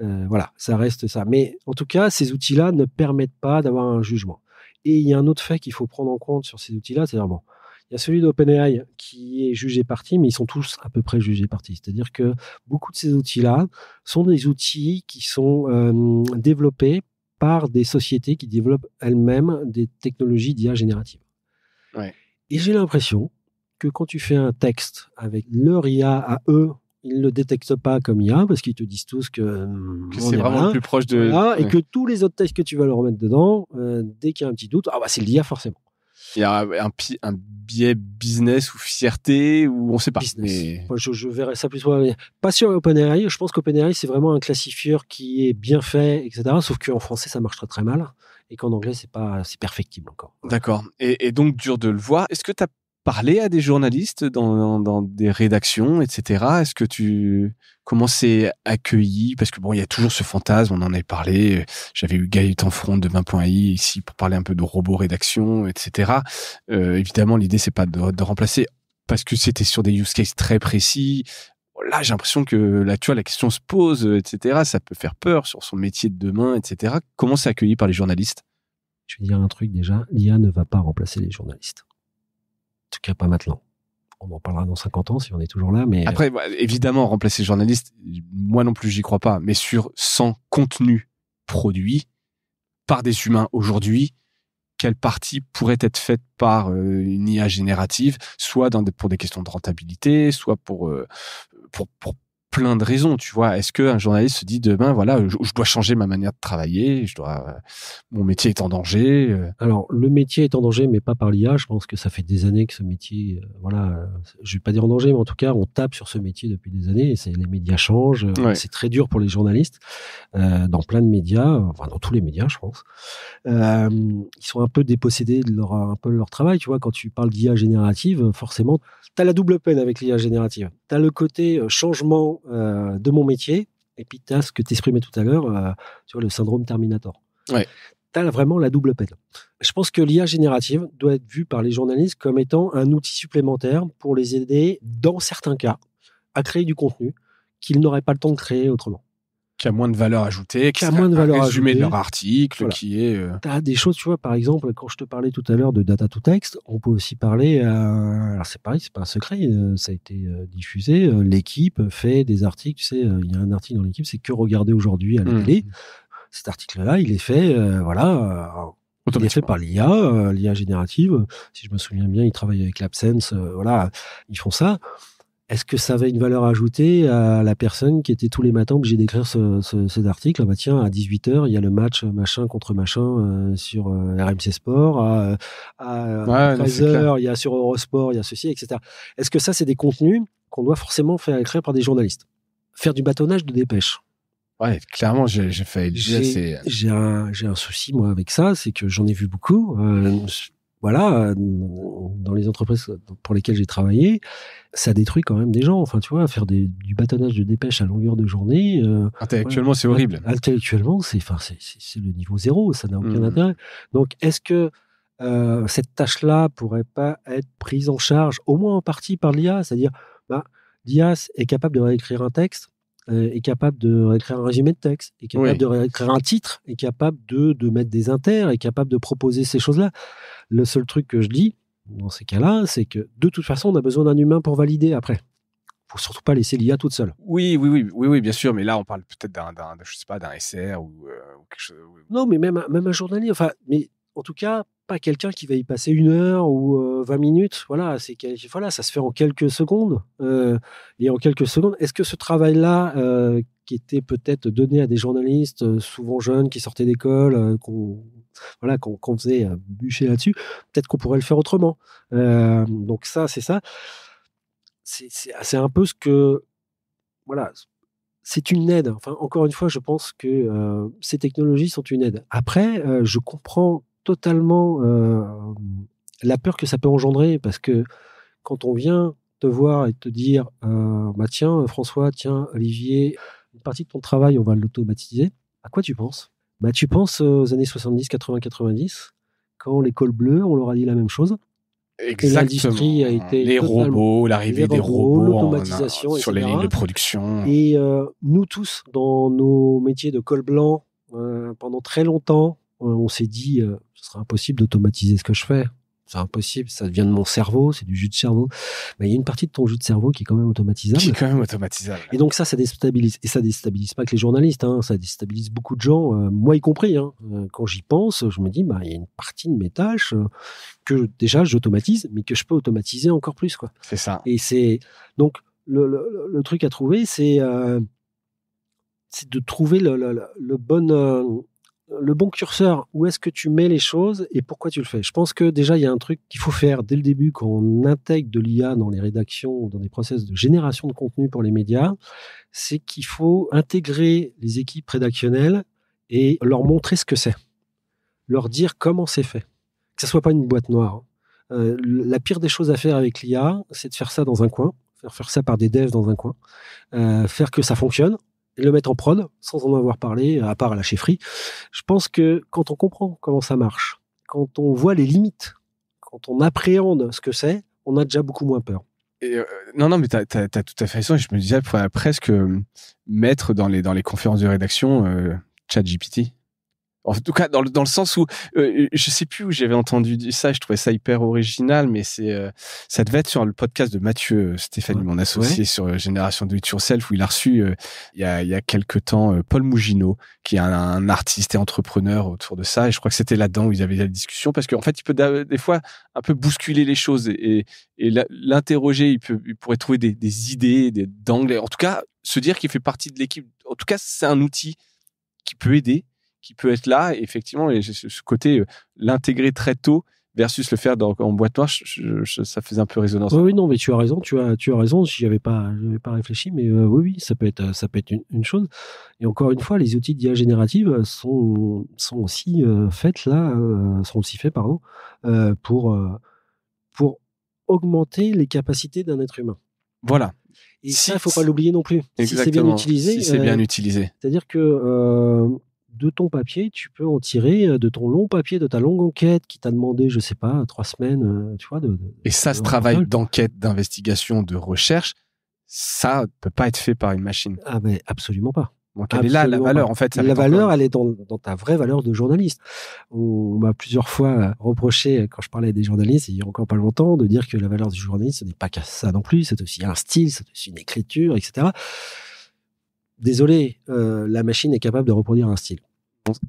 Voilà, ça reste ça. Mais en tout cas, ces outils-là ne permettent pas d'avoir un jugement. Et il y a un autre fait qu'il faut prendre en compte sur ces outils-là, c'est-à-dire, bon, il y a celui d'OpenAI qui est jugé parti, mais ils sont tous à peu près jugés partis. C'est-à-dire que beaucoup de ces outils-là sont des outils qui sont développés par des sociétés qui développent elles-mêmes des technologies d'IA générative. Ouais. Et j'ai l'impression que quand tu fais un texte avec leur IA à eux, ils ne le détectent pas comme IA parce qu'ils te disent tous que c'est vraiment le plus proche de... Voilà, et que tous les autres textes que tu vas leur mettre dedans, dès qu'il y a un petit doute, c'est l'IA forcément. Il y a un biais business ou fierté ou on ne sait pas. Mais... Moi, je verrais ça plus pas sur OpenAI. Je pense qu'OpenAI, c'est vraiment un classifieur qui est bien fait, etc. Sauf qu'en français, ça marche très très mal. Et qu'en anglais, c'est perfectible encore. D'accord. Et donc, dur de le voir. Est-ce que tu as parlé à des journalistes dans des rédactions, etc. Est-ce que comment c'est accueilli? Parce que bon, il y a toujours ce fantasme, on en avait parlé. J'avais eu Gaëtan Front de 20.ai ici pour parler un peu de robots rédaction, etc. Évidemment, l'idée, c'est pas de remplacer parce que c'était sur des use cases très précis. Là, j'ai l'impression que là, tu vois, la question se pose, etc. Ça peut faire peur sur son métier de demain, etc. Comment c'est accueilli par les journalistes? Je vais dire un truc déjà, l'IA ne va pas remplacer les journalistes. En tout cas, pas maintenant. On en parlera dans 50 ans si on est toujours là. Mais après, évidemment, remplacer les journalistes, moi non plus, j'y crois pas. Mais sans contenu produit par des humains aujourd'hui, quelle partie pourrait être faite par une IA générative, soit pour des questions de rentabilité, soit pour plein de raisons, tu vois. Est-ce qu'un journaliste se dit demain, voilà, je dois changer ma manière de travailler, mon métier est en danger. Alors, le métier est en danger, mais pas par l'IA. Je pense que ça fait des années que ce métier, je vais pas dire en danger, mais en tout cas, on tape sur ce métier depuis des années. Et les médias changent. Ouais. C'est très dur pour les journalistes, dans plein de médias, dans tous les médias, je pense. Ils sont un peu dépossédés de leur travail. Tu vois, quand tu parles d'IA générative, forcément, tu as la double peine avec l'IA générative. Tu as le côté changement de mon métier, et puis tu as ce que tu exprimais tout à l'heure, tu vois, le syndrome Terminator. Ouais. Tu as vraiment la double peine. Je pense que l'IA générative doit être vue par les journalistes comme étant un outil supplémentaire pour les aider, dans certains cas, à créer du contenu qu'ils n'auraient pas le temps de créer autrement. Qui a moins de valeur ajoutée, qui a moins de valeur résumé ajoutée de leur article, voilà. Qui est... Tu as des choses, tu vois, par exemple, quand je te parlais tout à l'heure de data to text, on peut aussi parler, alors c'est pareil, c'est pas un secret, ça a été diffusé, l'équipe fait des articles, tu sais, il y a un article dans l'équipe, c'est que regarder aujourd'hui à la télé. Cet article-là, il est fait, il est fait par l'IA, l'IA générative. Si je me souviens bien, ils travaillent avec l'Absense, ils font ça. Est-ce que ça avait une valeur ajoutée à la personne qui était tous les matins obligée d'écrire cet article? Tiens, à 18h, il y a le match machin contre machin sur RMC Sport. À 13h, il y a sur Eurosport, il y a ceci, etc. Est-ce que ça, c'est des contenus qu'on doit forcément faire écrire par des journalistes? Faire du bâtonnage de dépêche. Ouais, clairement, j'ai un souci, moi, avec ça, c'est que j'en ai vu beaucoup. Dans les entreprises pour lesquelles j'ai travaillé, ça détruit quand même des gens. Enfin, tu vois, faire du bâtonnage de dépêche à longueur de journée. Intellectuellement, c'est horrible. Intellectuellement, c'est le niveau zéro. Ça n'a aucun intérêt. Donc, est-ce que cette tâche-là pourrait pas être prise en charge, au moins en partie par l'IA? C'est-à-dire, l'IA est capable de réécrire un texte, est capable de réécrire un résumé de texte, est capable de réécrire un titre, est capable de mettre des inters, est capable de proposer ces choses-là. Le seul truc que je dis, dans ces cas-là, c'est que de toute façon, on a besoin d'un humain pour valider après. Il ne faut surtout pas laisser l'IA toute seule. Oui, bien sûr, mais là, on parle peut-être d'un SR ou quelque chose. Non, mais même un journalier, mais en tout cas, pas quelqu'un qui va y passer 1 heure ou 20 minutes. Voilà, ça se fait en quelques secondes. Et en quelques secondes, est-ce que ce travail-là, qui était peut-être donné à des journalistes, souvent jeunes, qui sortaient d'école, qu'on faisait bûcher là-dessus, peut-être qu'on pourrait le faire autrement. Donc ça, c'est ça. C'est un peu ce que... Voilà, c'est une aide. Enfin, encore une fois, je pense que ces technologies sont une aide. Après, je comprends totalement la peur que ça peut engendrer, parce que quand on vient te voir et te dire tiens François, tiens Olivier, une partie de ton travail on va l'automatiser, à quoi tu penses? Tu penses aux années 70, 80, 90, quand les cols bleus on leur a dit la même chose, Exactement. l'industrie a été les robots, l'arrivée des robots, l'automatisation, sur les etc. lignes de production. Et nous tous, dans nos métiers de col blanc, pendant très longtemps, on s'est dit, ce sera impossible d'automatiser ce que je fais. C'est impossible, ça vient de mon cerveau, c'est du jus de cerveau. Mais il y a une partie de ton jus de cerveau qui est quand même automatisable. Et donc ça déstabilise. Et ça déstabilise pas que les journalistes, hein, ça déstabilise beaucoup de gens, moi y compris. Hein. Quand j'y pense, je me dis, il y a une partie de mes tâches que déjà j'automatise, mais que je peux automatiser encore plus, quoi. C'est ça. Et c'est donc le truc à trouver, c'est de trouver le bon curseur. Où est-ce que tu mets les choses et pourquoi tu le fais? Je pense que déjà, il y a un truc qu'il faut faire dès le début quand on intègre de l'IA dans les rédactions, dans des process de génération de contenu pour les médias, c'est qu'il faut intégrer les équipes rédactionnelles et leur montrer ce que c'est. Leur dire comment c'est fait. Que ça soit pas une boîte noire. La pire des choses à faire avec l'IA, c'est de faire ça dans un coin, faire ça par des devs dans un coin, faire que ça fonctionne, et le mettre en prod sans en avoir parlé, à part à la chefferie. Je pense que quand on comprend comment ça marche, quand on voit les limites, quand on appréhende ce que c'est, on a déjà beaucoup moins peur. Et non, mais t'as tout à fait raison. Je me disais, il faudrait presque mettre dans les conférences de rédaction ChatGPT. En tout cas, dans le sens où je sais plus où j'avais entendu ça, je trouvais ça hyper original, mais ça devait être sur le podcast de Mathieu Stéphanie, mon associé sur Génération Do It Yourself, où il a reçu il y a quelque temps Paul Mougineau, qui est un artiste et entrepreneur autour de ça, et je crois que c'était là-dedans où ils avaient la discussion, parce qu'en fait, il peut des fois un peu bousculer les choses et l'interroger, il pourrait trouver des idées, d'angles, en tout cas, se dire qu'il fait partie de l'équipe. En tout cas, c'est un outil qui peut aider, qui peut être là, et effectivement, et ce côté, l'intégrer très tôt versus le faire en boîte noire, ça faisait un peu résonance. Oui, non, mais tu as raison, j'y avais pas réfléchi, mais oui, ça peut être une chose. Et encore une fois, les outils d'IA générative sont aussi faits pour augmenter les capacités d'un être humain. Voilà. Et ça, il faut pas l'oublier non plus. Exactement. Si c'est bien utilisé. C'est-à-dire que de ton papier, tu peux en tirer, de ton long papier, de ta longue enquête qui t'a demandé, je sais pas, 3 semaines, tu vois. Et ça, ce travail d'enquête, d'investigation, de recherche, ça ne peut pas être fait par une machine. Ah ben absolument pas. Donc elle est là, la valeur, en fait. La valeur, elle est dans ta vraie valeur de journaliste. On m'a plusieurs fois reproché, quand je parlais des journalistes, il y a encore pas longtemps, de dire que la valeur du journaliste, ce n'est pas qu'à ça non plus, c'est aussi un style, c'est aussi une écriture, etc. Désolé, la machine est capable de reproduire un style.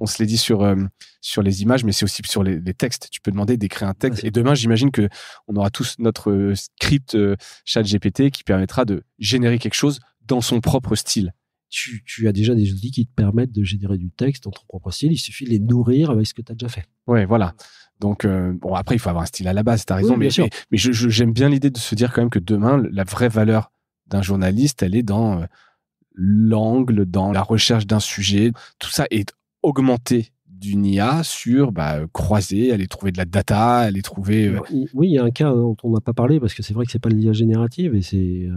On se l'est dit sur les images, mais c'est aussi sur les textes. Tu peux demander d'écrire un texte. Et demain, j'imagine que on aura tous notre script ChatGPT qui permettra de générer quelque chose dans son propre style. Tu as déjà des outils qui te permettent de générer du texte dans ton propre style. Il suffit de les nourrir avec ce que tu as déjà fait. Ouais, voilà. Donc, après, il faut avoir un style à la base, tu as raison. Oui, mais j'aime bien l'idée de se dire quand même que demain, la vraie valeur d'un journaliste, elle est dans l'angle, dans la recherche d'un sujet. Tout ça est augmenté d'une IA sur croiser, aller trouver de la data, aller trouver... Oui, il y a un cas dont on n'a pas parlé, parce que c'est vrai que c'est pas l'IA générative, et j'ai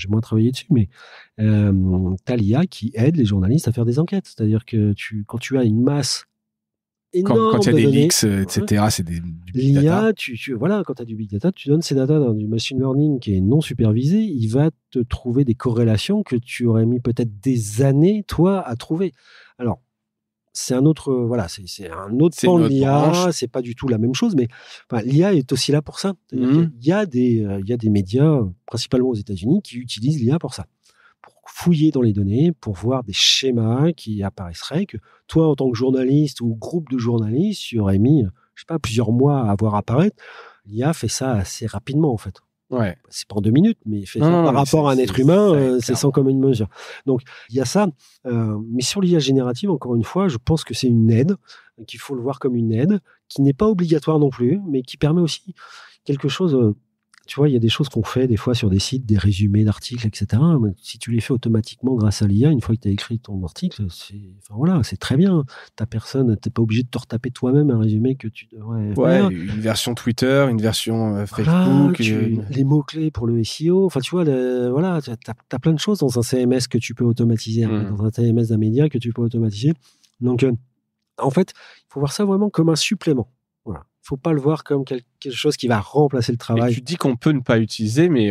moins travaillé dessus, mais tu as l'IA qui aide les journalistes à faire des enquêtes. C'est-à-dire que quand tu as une masse énorme quand il y a des données, leaks, etc., c'est du big l'IA, data. quand tu as du big data, tu donnes ces data dans du machine learning qui est non supervisé, il va te trouver des corrélations que tu aurais mis peut-être des années, toi, à trouver. Alors, c'est un autre pan de l'IA, c'est pas du tout la même chose, mais l'IA est aussi là pour ça. Il y a des médias, principalement aux États-Unis, qui utilisent l'IA pour ça, pour fouiller dans les données, pour voir des schémas qui apparaisseraient que toi, en tant que journaliste ou groupe de journalistes, tu aurais mis, je sais pas, plusieurs mois à voir apparaître. L'IA fait ça assez rapidement, en fait. Ouais. C'est pas en 2 minutes, mais par rapport à un être humain, c'est sans commune mesure. Donc, il y a ça. Mais sur l'IA générative, encore une fois, je pense que c'est une aide, qu'il faut le voir comme une aide, qui n'est pas obligatoire non plus, mais qui permet aussi quelque chose. Tu vois, il y a des choses qu'on fait des fois sur des sites, des résumés d'articles, etc. Mais si tu les fais automatiquement grâce à l'IA, une fois que tu as écrit ton article, c'est très bien. T'es pas obligé de te retaper toi-même un résumé que tu devrais faire. Une version Twitter, une version Facebook. Les mots-clés pour le SEO. Enfin, tu vois, t'as plein de choses dans un CMS que tu peux automatiser, dans un TMS d'un média que tu peux automatiser. Donc, en fait, il faut voir ça vraiment comme un supplément. Voilà. faut pas le voir comme quelque chose qui va remplacer le travail. Et tu dis qu'on peut ne pas utiliser, mais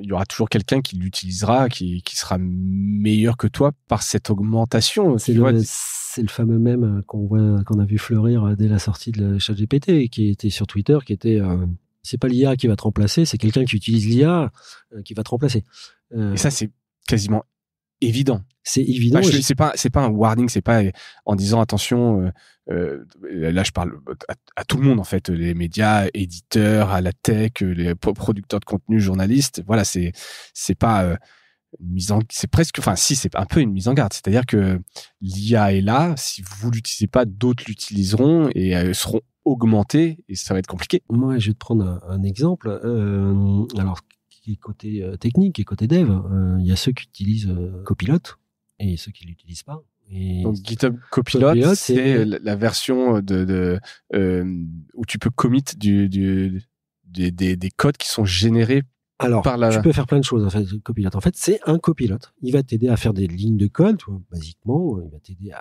il y aura toujours quelqu'un qui l'utilisera, qui sera meilleur que toi par cette augmentation. C'est le fameux mème qu'on a vu fleurir dès la sortie de ChatGPT, qui était sur Twitter, qui était c'est pas l'IA qui va te remplacer, c'est quelqu'un qui utilise l'IA qui va te remplacer. Et ça, c'est quasiment évident. C'est évident. C'est pas un warning, c'est pas en disant attention. Là, je parle à tout le monde en fait, les médias, éditeurs, à la tech, les producteurs de contenu, journalistes. Voilà, c'est pas c'est presque, enfin si, c'est un peu une mise en garde. C'est-à-dire que l'IA est là. Si vous l'utilisez pas, d'autres l'utiliseront et seront augmentés et ça va être compliqué. Moi, je vais te prendre un exemple. Alors, qui est côté technique et côté dev, il y a ceux qui utilisent Copilot et ceux qui l'utilisent pas. Et donc GitHub Copilot, c'est la version où tu peux commit des codes qui sont générés. Alors, tu peux faire plein de choses en fait. Copilot, en fait, c'est un copilote. Il va t'aider à faire des lignes de code, tu vois, basiquement. Il va t'aider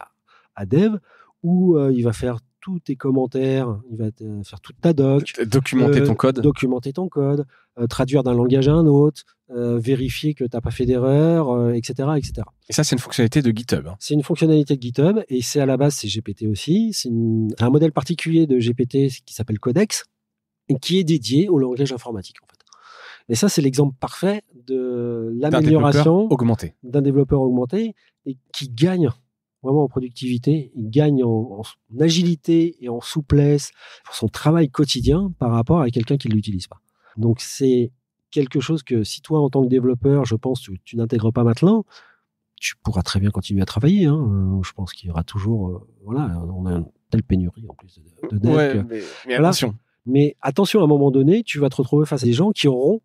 à dev, ou il va faire tous tes commentaires, il va faire toute ta doc, documenter ton code, traduire d'un langage à un autre, vérifier que tu n'as pas fait d'erreur, etc., etc. Et ça, c'est une fonctionnalité de GitHub. C'est une fonctionnalité de GitHub, et c'est à la base, c'est GPT aussi. C'est un modèle particulier de GPT qui s'appelle Codex, et qui est dédié au langage informatique, en fait. Et ça, c'est l'exemple parfait de l'amélioration d'un développeur augmenté et qui gagne vraiment en productivité, il gagne en agilité et en souplesse pour son travail quotidien par rapport à quelqu'un qui ne l'utilise pas. Donc, c'est quelque chose que si toi, en tant que développeur, je pense que tu n'intègres pas maintenant, tu pourras très bien continuer à travailler. Je pense qu'il y aura toujours... voilà, on a une telle pénurie en plus de dev. Ouais, mais attention. Mais attention, à un moment donné, tu vas te retrouver face à des gens qui auront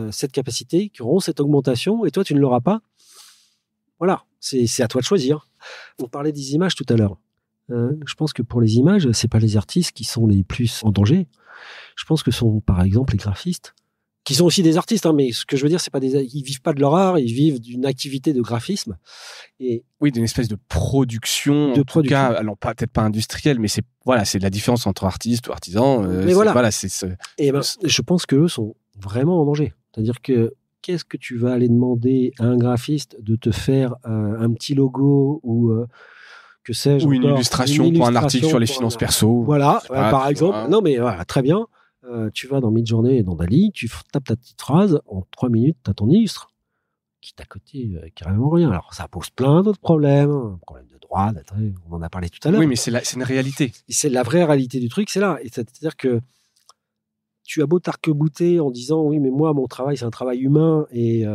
cette capacité, qui auront cette augmentation, et toi, tu ne l'auras pas. Voilà, c'est à toi de choisir. On parlait des images tout à l'heure. Je pense que pour les images, c'est pas les artistes qui sont les plus en danger. Je pense que sont, par exemple, les graphistes, qui sont aussi des artistes, mais ce que je veux dire, ils vivent pas de leur art, ils vivent d'une activité de graphisme. Et oui, d'une espèce de production, en tout cas, alors peut-être pas industrielle, mais c'est la différence entre artiste ou artisan. Je pense qu'eux sont vraiment en danger. C'est-à-dire que qu'est-ce que tu vas aller demander à un graphiste de te faire un petit logo ou que sais-je, ou une illustration pour un article sur les finances perso. Voilà, par exemple. Non, mais voilà, très bien. Tu vas dans Midjourney et dans Dali, tu tapes ta petite phrase, en 3 minutes, tu as ton illustre qui est à côté carrément rien. Alors, ça pose plein d'autres problèmes, problèmes de droit, on en a parlé tout à l'heure. Oui, mais c'est une réalité. Et c'est la vraie réalité du truc, c'est là. Et c'est-à-dire que tu as beau t'arc-bouter en disant oui, mais moi, mon travail, c'est un travail humain et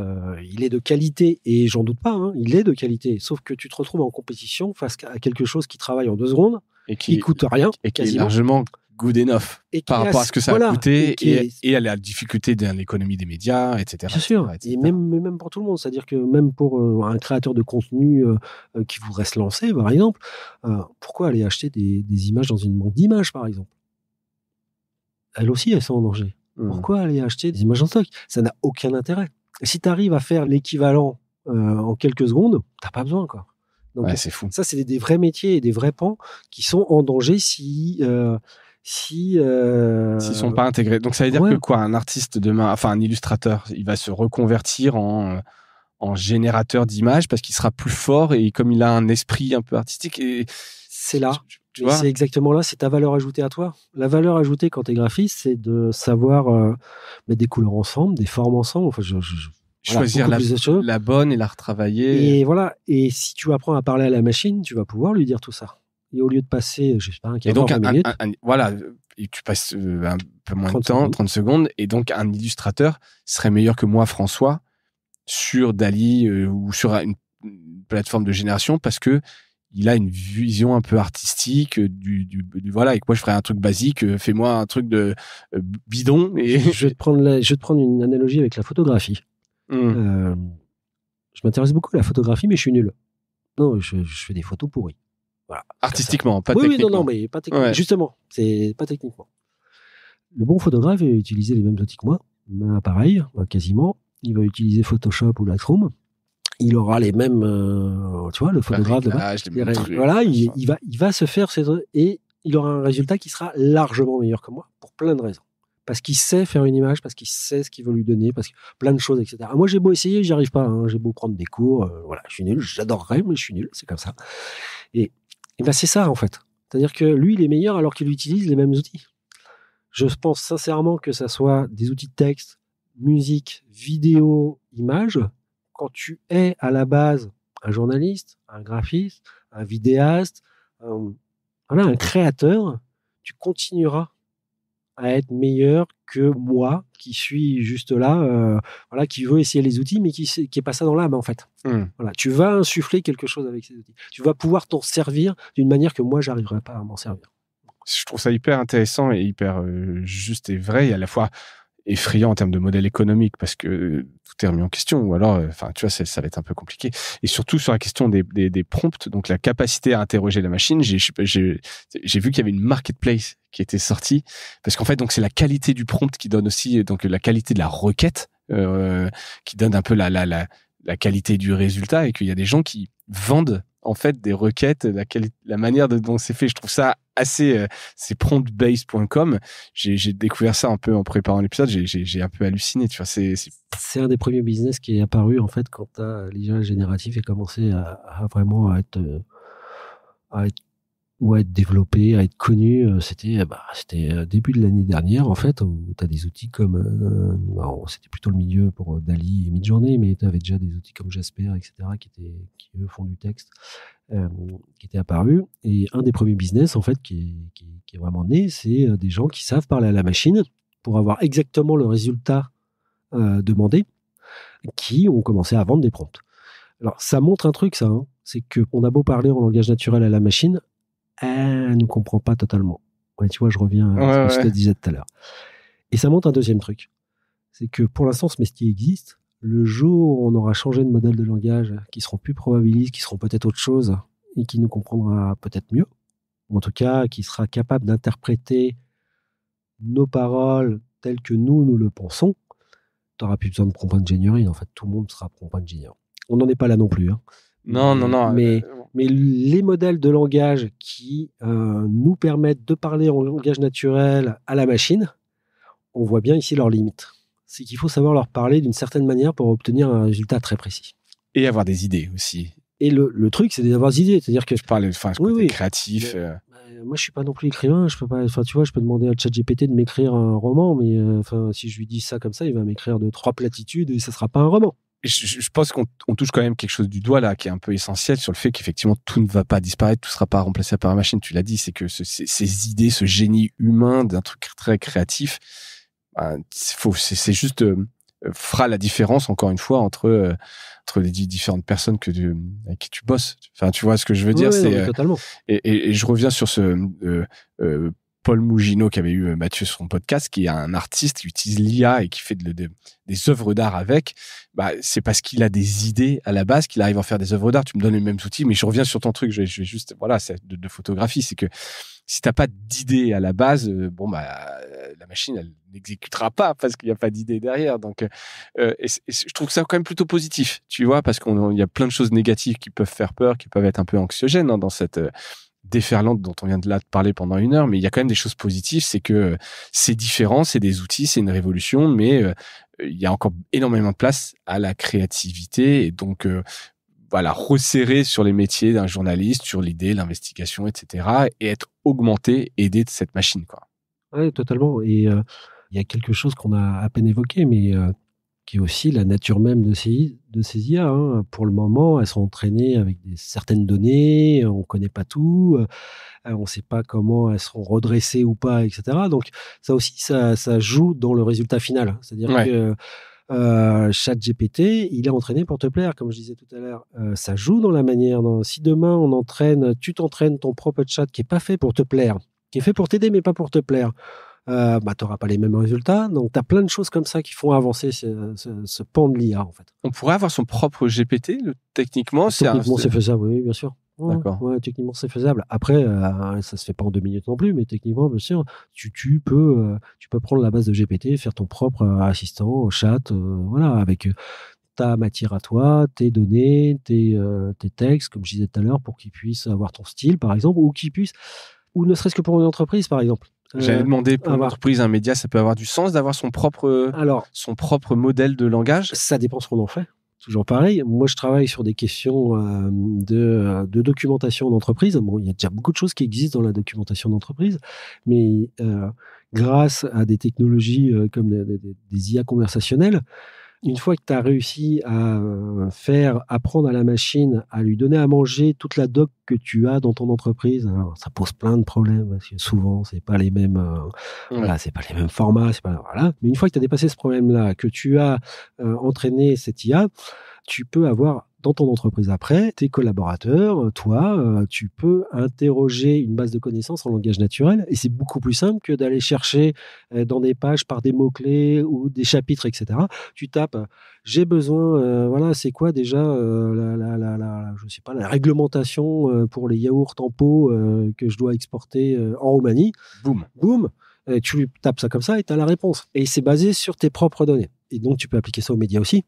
il est de qualité, et j'en doute pas, il est de qualité. Sauf que tu te retrouves en compétition face à quelque chose qui travaille en 2 secondes et qui coûte rien. Et qui est largement good enough par rapport à ce que ça a coûté et à la difficulté de l'économie des médias, etc. Bien sûr, etc. Et même pour tout le monde. C'est-à-dire que même pour un créateur de contenu qui voudrait se lancer, par exemple, pourquoi aller acheter des images dans une banque d'images, par exemple ? Elles aussi, elles sont en danger. Pourquoi aller acheter des images en stock ? Ça n'a aucun intérêt. Et si tu arrives à faire l'équivalent en quelques secondes, t'as pas besoin, quoi. Donc, c'est fou. Ça, c'est des vrais métiers et des vrais pans qui sont en danger s'ils sont pas intégrés. Donc ça veut dire que quoi, un artiste demain, enfin un illustrateur, il va se reconvertir en générateur d'images parce qu'il sera plus fort et comme il a un esprit un peu artistique. Et c'est là. C'est exactement là, c'est ta valeur ajoutée à toi. La valeur ajoutée quand tu es graphiste, c'est de savoir mettre des couleurs ensemble, des formes ensemble. Enfin, choisir la bonne et la retravailler. Et voilà. Et si tu apprends à parler à la machine, tu vas pouvoir lui dire tout ça. Et au lieu de passer, je sais pas, un quart d'heure, 20 minutes. Et tu passes un peu moins de temps, 30 secondes. Et donc, un illustrateur serait meilleur que moi, François, sur Dali ou sur une plateforme de génération parce que il a une vision un peu artistique voilà, et que moi je ferais un truc basique, fais-moi un truc de bidon. Et je vais te prendre une analogie avec la photographie. Je m'intéresse beaucoup à la photographie, mais je suis nul. Non, je fais des photos pourries. Voilà, artistiquement, pas techniquement. Oui, non, mais pas techniquement. Ouais. Justement, c'est pas techniquement. Le bon photographe va utiliser les mêmes outils que moi, même appareil, quasiment. Il va utiliser Photoshop ou Lightroom. Il aura les mêmes, tu vois, le photographe. Voilà, il va se faire ses trucs. Et il aura un résultat qui sera largement meilleur que moi, pour plein de raisons. Parce qu'il sait faire une image, parce qu'il sait ce qu'il veut lui donner, parce que plein de choses, etc. Moi, j'ai beau essayer, j'y arrive pas. J'ai beau prendre des cours, voilà, je suis nul, j'adorerais, mais je suis nul, c'est comme ça. Et ben c'est ça, en fait. C'est-à-dire que lui, il est meilleur alors qu'il utilise les mêmes outils. Je pense sincèrement que ça soit des outils de texte, musique, vidéo, image. Quand tu es à la base un journaliste, un graphiste, un vidéaste, un créateur, tu continueras à être meilleur que moi qui suis juste là, qui veut essayer les outils, mais qui est pas ça dans l'âme en fait. Voilà, tu vas insuffler quelque chose avec ces outils. Tu vas pouvoir t'en servir d'une manière que moi j'arriverai pas à m'en servir. Je trouve ça hyper intéressant et hyper juste et vrai, et à la fois effrayant en termes de modèle économique parce que tout est remis en question, ou alors, tu vois, ça va être un peu compliqué. Et surtout sur la question des prompts, donc la capacité à interroger la machine, j'ai vu qu'il y avait une marketplace qui était sortie, parce qu'en fait, donc c'est la qualité du prompt qui donne aussi donc la qualité de la requête, qui donne un peu la qualité du résultat, et qu'il y a des gens qui vendent en fait des requêtes, la manière dont c'est fait. Je trouve ça assez, c'est promptbase.com. J'ai découvert ça un peu en préparant l'épisode. J'ai un peu halluciné, tu vois. C'est un des premiers business qui est apparu en fait quand l'IA générative est commencé à vraiment être développé, à être connu. C'était début de l'année dernière en fait, où tu as des outils comme c'était plutôt le milieu pour Dali et Midjourney, mais tu avais déjà des outils comme Jasper, etc., qui eux font du texte, qui étaient apparus. Et un des premiers business en fait qui est vraiment né, c'est des gens qui savent parler à la machine pour avoir exactement le résultat demandé, qui ont commencé à vendre des prompts. Alors ça montre un truc, ça, c'est qu'on a beau parler en langage naturel à la machine, elle ne comprend pas totalement. Ouais, tu vois, je reviens à ce que je te disais tout à l'heure. Et ça montre un deuxième truc. C'est que pour l'instant, ce métier existe. Le jour où on aura changé de modèle de langage, qui seront plus probabilistes, qui seront peut-être autre chose, et qui nous comprendra peut-être mieux, ou en tout cas, qui sera capable d'interpréter nos paroles telles que nous le pensons, tu n'auras plus besoin de prompt engineering. En fait, tout le monde sera prompt engineer. On n'en est pas là non plus. Non. Mais les modèles de langage qui nous permettent de parler en langage naturel à la machine, on voit bien ici leurs limites. C'est qu'il faut savoir leur parler d'une certaine manière pour obtenir un résultat très précis. Et avoir des idées aussi. Et le truc, c'est d'avoir des idées. C'est-à-dire que je parle côté créatif. Moi, je suis pas non plus écrivain. Je peux pas. Tu vois, je peux demander à ChatGPT de m'écrire un roman, mais si je lui dis ça comme ça, il va m'écrire de 3 platitudes et ça sera pas un roman. Je pense qu'on touche quand même quelque chose du doigt là qui est un peu essentiel sur le fait qu'effectivement tout ne va pas disparaître, tout sera pas remplacé par la machine. Tu l'as dit, c'est que ces idées, ce génie humain d'un truc très créatif, c'est juste fera la différence encore une fois entre les différentes personnes avec qui tu bosses. Enfin, tu vois ce que je veux dire, c'est totalement. Et je reviens sur ce Paul Mugino qui avait eu Mathieu sur son podcast, qui est un artiste qui utilise l'IA et qui fait des œuvres d'art avec. C'est parce qu'il a des idées à la base qu'il arrive à en faire des œuvres d'art. Tu me donnes les mêmes outils, mais je reviens sur ton truc. Je vais juste, c'est de photographie. C'est que si t'as pas d'idée à la base, la machine, elle n'exécutera pas parce qu'il n'y a pas d'idée derrière. Donc, et je trouve ça quand même plutôt positif, tu vois, parce qu'il y a plein de choses négatives qui peuvent faire peur, qui peuvent être un peu anxiogènes dans cette déferlante dont on vient de là parler pendant 1 heure, mais il y a quand même des choses positives, c'est que c'est différent, c'est des outils, c'est une révolution, mais il y a encore énormément de place à la créativité, et donc resserrer sur les métiers d'un journaliste, sur l'idée, l'investigation, etc., et être augmenté, aidé de cette machine, quoi. Oui, totalement. Et il y a quelque chose qu'on a à peine évoqué, mais qui est aussi la nature même de ces IA. Pour le moment, elles sont entraînées avec certaines données, on ne connaît pas tout, on ne sait pas comment elles seront redressées ou pas, etc. Donc ça aussi, ça joue dans le résultat final. C'est-à-dire que ChatGPT, il est entraîné pour te plaire, comme je disais tout à l'heure. Ça joue dans la manière. Si demain, tu t'entraînes ton propre chat qui n'est pas fait pour te plaire, qui est fait pour t'aider, mais pas pour te plaire, tu n'auras pas les mêmes résultats. Donc, tu as plein de choses comme ça qui font avancer ce pan de l'IA, en fait. On pourrait avoir son propre GPT, techniquement. Techniquement, c'est faisable, oui, bien sûr. D'accord. Ouais, techniquement, c'est faisable. Après, ça se fait pas en 2 minutes non plus, mais techniquement, bien sûr, tu peux prendre la base de GPT, faire ton propre assistant, chat, avec ta matière à toi, tes données, tes textes, comme je disais tout à l'heure, pour qu'il puisse avoir ton style, par exemple, ou qu'il puisse Ou ne serait-ce que pour une entreprise, par exemple. J'avais demandé pour une entreprise, un média, ça peut avoir du sens d'avoir son propre modèle de langage? Ça dépend ce qu'on en fait. Toujours pareil. Moi, je travaille sur des questions de documentation d'entreprise. Bon, il y a déjà beaucoup de choses qui existent dans la documentation d'entreprise, mais grâce à des technologies comme des IA conversationnelles, une fois que tu as réussi à faire apprendre à la machine, à lui donner à manger toute la doc que tu as dans ton entreprise, alors ça pose plein de problèmes parce que souvent c'est pas les mêmes, c'est pas les mêmes formats, voilà. Mais une fois que tu as dépassé ce problème-là, que tu as entraîné cette IA, tu peux avoir dans ton entreprise après, tes collaborateurs, toi, tu peux interroger une base de connaissances en langage naturel et c'est beaucoup plus simple que d'aller chercher dans des pages par des mots-clés ou des chapitres, etc. Tu tapes, j'ai besoin, c'est quoi déjà je sais pas, la réglementation pour les yaourts en pot que je dois exporter en Roumanie. Boum. Tu tapes ça comme ça et tu as la réponse. Et c'est basé sur tes propres données. Et donc, tu peux appliquer ça aux médias aussi.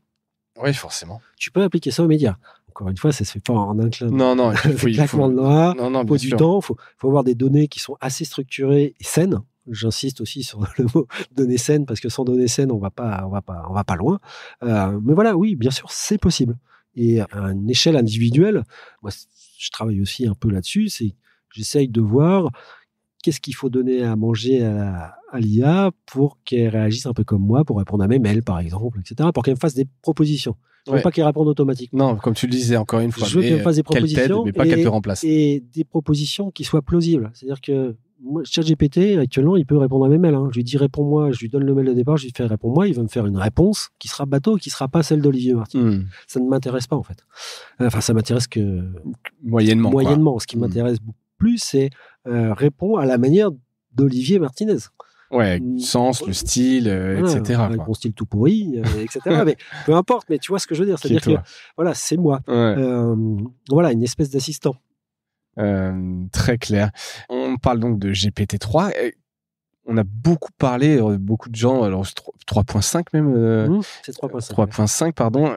Oui, forcément. Tu peux appliquer ça aux médias. Encore une fois, ça se fait pas en un clin. Non, il faut de noir, faut du temps, faut avoir des données qui sont assez structurées et saines. J'insiste aussi sur le mot données saines parce que sans données saines, on va pas loin. Mais voilà, oui, bien sûr, c'est possible. Et à une échelle individuelle, moi, je travaille aussi un peu là-dessus. J'essaye de voir qu'est-ce qu'il faut donner à manger à l'IA pour qu'elle réagisse un peu comme moi, pour répondre à mes mails, par exemple, etc., pour qu'elle me fasse des propositions. Je ne veux pas qu'elle réponde automatiquement. Non, comme tu le disais, encore une fois. Je veux qu'elle me fasse des propositions, mais pas qu'elle te remplace. Et des propositions qui soient plausibles. C'est-à-dire que moi, ChatGPT, actuellement, il peut répondre à mes mails. Je lui dis réponds-moi, je lui donne le mail de départ, je lui fais réponds-moi, il va me faire une réponse qui sera bateau, qui ne sera pas celle d'Olivier Martin. Ça ne m'intéresse pas, en fait. Enfin, ça m'intéresse que... Moyennement. Ce qui m'intéresse beaucoup plus, c'est répondre à la manière d'Olivier Martinez. Ouais, le sens, le style, etc. Avec mon style tout pourri, etc. Mais peu importe, mais tu vois ce que je veux dire. C'est-à-dire que, voilà, c'est moi. Ouais. Voilà, une espèce d'assistant. Très clair. On parle donc de GPT-3. On a beaucoup parlé, beaucoup de gens, alors 3.5 même. C'est 3.5. 3.5, pardon.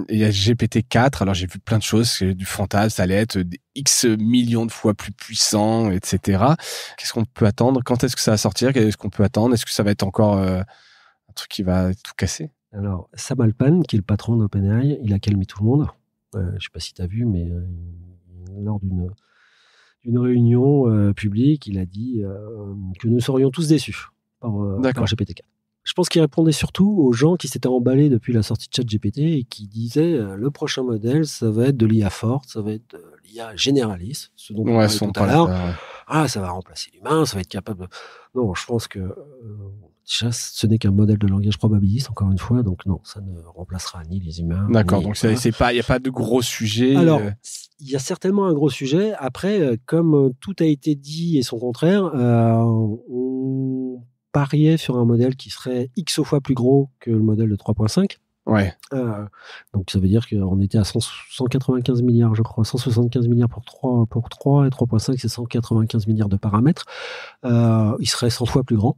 Il y a GPT-4. Alors j'ai vu plein de choses, du fantasme, ça allait être X millions de fois plus puissant, etc. Qu'est-ce qu'on peut attendre? Quand est-ce que ça va sortir? Qu'est-ce qu'on peut attendre? Est-ce que ça va être encore un truc qui va tout casser? Alors, Sam Altman, qui est le patron d'OpenAI, il a calmé tout le monde. Je ne sais pas si tu as vu, mais lors d'une réunion publique, il a dit que nous serions tous déçus par GPT-4. Je pense qu'il répondait surtout aux gens qui s'étaient emballés depuis la sortie de ChatGPT et qui disaient le prochain modèle, ça va être de l'IA forte, ça va être de l'IA généraliste, ce dont on parlait tout à l'heure. Ça va remplacer l'humain, ça va être capable de... Non, je pense que déjà, ce n'est qu'un modèle de langage probabiliste, encore une fois, donc non, ça ne remplacera ni les humains. D'accord, donc il n'y a pas de gros sujet. Alors, il y a certainement un gros sujet. Après, comme tout a été dit et son contraire, on pariait sur un modèle qui serait X fois plus gros que le modèle de 3.5. Ouais. Donc ça veut dire qu'on était à 195 milliards, je crois, 175 milliards pour 3 et 3.5, c'est 195 milliards de paramètres. Il serait 100 fois plus grand.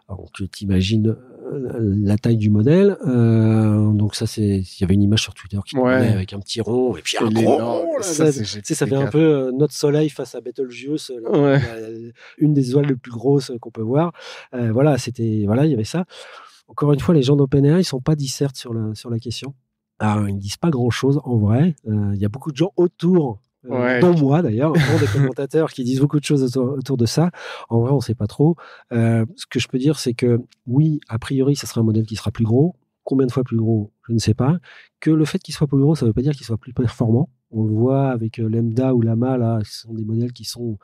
Donc tu t'imagines la taille du modèle. Donc ça, il y avait une image sur Twitter qui tournait avec un petit rond et puis un gros. Ça fait un peu notre soleil face à Betelgeuse, une des étoiles les plus grosses qu'on peut voir. Il y avait ça. Encore une fois, les gens d'OpenAI, ils sont pas discertes sur la question. Alors, ils ne disent pas grand-chose en vrai. Il y a beaucoup de gens autour, dont moi d'ailleurs, des commentateurs qui disent beaucoup de choses autour de ça. En vrai, on ne sait pas trop. Ce que je peux dire, c'est que oui, a priori, ça sera un modèle qui sera plus gros. Combien de fois plus gros, je ne sais pas. Que le fait qu'il soit plus gros, ça ne veut pas dire qu'il soit plus performant. On le voit avec Lambda ou Llama, là, ce sont des modèles qui sont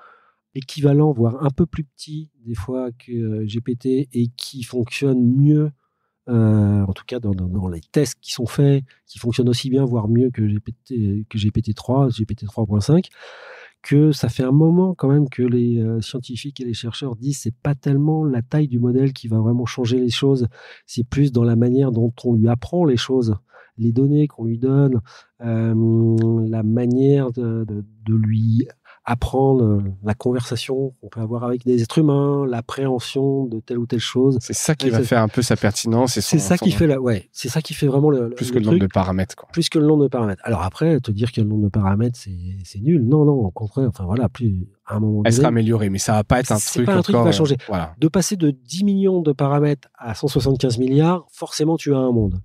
équivalents, voire un peu plus petits des fois que GPT et qui fonctionnent mieux, en tout cas dans les tests qui sont faits, qui fonctionnent aussi bien, voire mieux que GPT-3, GPT-3.5, que ça fait un moment quand même que les scientifiques et les chercheurs disent c'est pas tellement la taille du modèle qui va vraiment changer les choses, c'est plus dans la manière dont on lui apprend les choses, les données qu'on lui donne, la manière de lui apprendre la conversation qu'on peut avoir avec des êtres humains, l'appréhension de telle ou telle chose. C'est ça qui va faire un peu sa pertinence. C'est ça qui fait c'est ça qui fait vraiment plus que le nombre de paramètres, quoi. Plus que le nombre de paramètres. Alors après, te dire que le nombre de paramètres, c'est nul. Non, au contraire. Enfin voilà, à un moment donné. Elle sera améliorée, mais ça va pas être un truc. C'est pas un truc qui va changer. Voilà. De passer de 10 millions de paramètres à 175 milliards, forcément, tu as un monde.